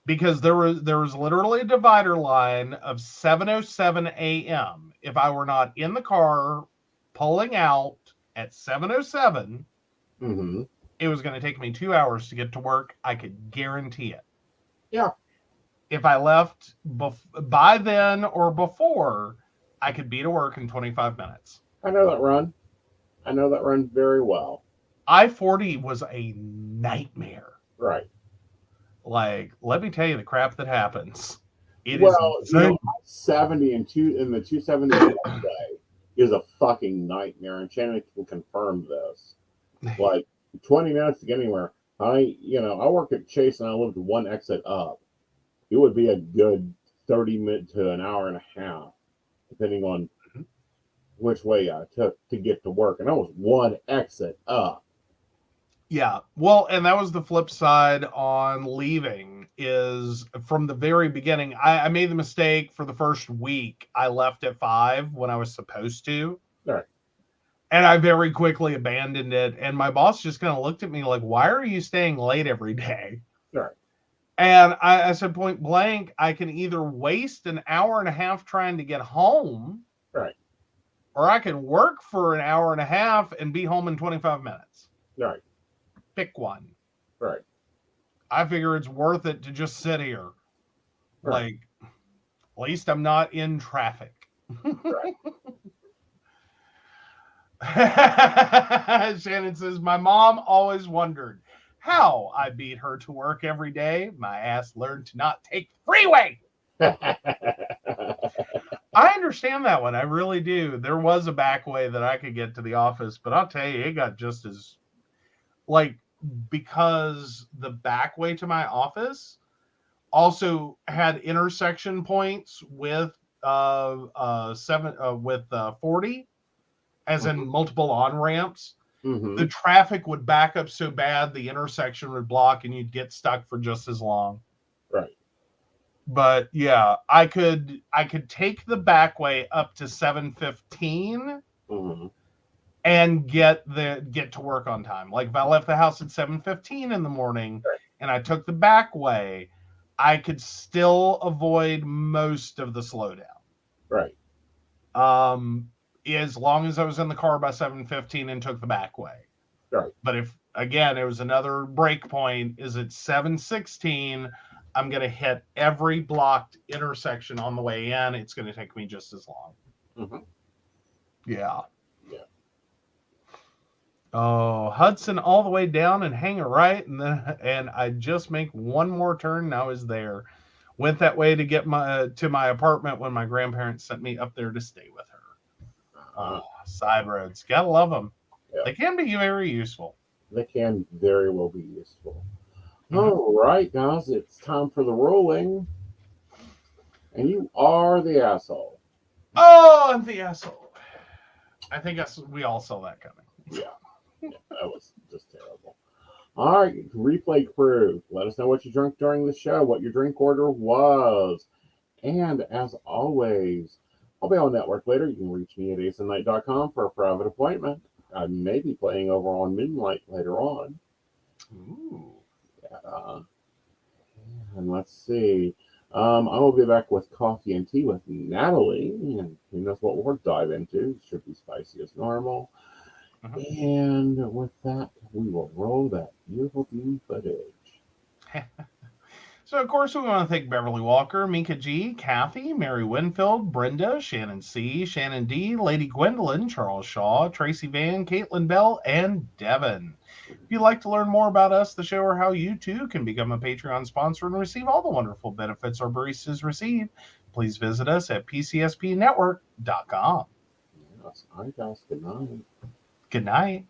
Because there was literally a divider line of 7:07 a.m. If I were not in the car pulling out at 7:07, mm-hmm. It was going to take me 2 hours to get to work. I could guarantee it. Yeah. If I left by then or before, I could be to work in 25 minutes. I know that run. I know that run very well. I-40 was a nightmare. Right. Like, let me tell you the crap that happens. It is 70 and the 270 day is a fucking nightmare, and Shannon can confirm this. Like 20 minutes to get anywhere. I work at Chase and I lived one exit up. It would be a good 30 minutes to an hour and a half, depending on which way I took to get to work, and that was one exit up. Yeah, well, and that was the flip side on leaving, is from the very beginning, I made the mistake for the first week. I left at 5 when I was supposed to. Right. And I very quickly abandoned it. And my boss just kind of looked at me like, why are you staying late every day? Right. And I said point blank, I can either waste an hour and a half trying to get home. Right. Or I can work for an hour and a half and be home in 25 minutes. Right. Pick one. Right. I figure it's worth it to just sit here. Right. Like, at least I'm not in traffic. Right. Shannon says, my mom always wondered how I beat her to work every day. My ass learned to not take the freeway. I understand that one. I really do. There was a back way that I could get to the office, but I'll tell you, it got just as, like, because the back way to my office also had intersection points with with 40, as in multiple on ramps, Mm-hmm. the traffic would back up so bad the intersection would block and you'd get stuck for just as long. Right. But yeah, I could take the back way up to 7:15 Mm-hmm. and get to work on time. Like if I left the house at 7:15 in the morning and I took the back way, I could still avoid most of the slowdown. Right. As long as I was in the car by 7:15 and took the back way. Right. But if again it was another break point, is at 7:16, I'm gonna hit every blocked intersection on the way in. It's gonna take me just as long. Mm-hmm. Yeah. Yeah. Oh, Hudson all the way down and hang a right, and I just make one more turn and I was there. Went that way to get to my apartment when my grandparents sent me up there to stay with her. Side roads, gotta love them. Yeah. They can be very useful. They can very well be useful. Mhm. All right, guys, it's time for the rolling. And you are the asshole. Oh, I'm the asshole. I think we all saw that coming. Yeah, that was just terrible. All right, replay crew, let us know what you drank during the show, what your drink order was. And as always, I'll be on network later. You can reach me at aesonknight.com for a private appointment. I may be playing over on Moonlight later on. Ooh. And let's see. I will be back with coffee and tea with Natalie, and who knows what we'll dive into. It should be spicy as normal. And with that, we will roll that beautiful viewing footage. So, of course, we want to thank Beverly Walker, Minka G, Kathy, Mary Winfield, Brenda, Shannon C, Shannon D, Lady Gwendolyn, Charles Shaw, Tracy Van, Caitlin Bell, and Devin. If you'd like to learn more about us, the show, or how you too can become a Patreon sponsor and receive all the wonderful benefits our baristas receive, please visit us at pcspnetwork.com. Yes, all right, guys. Good night. Good night.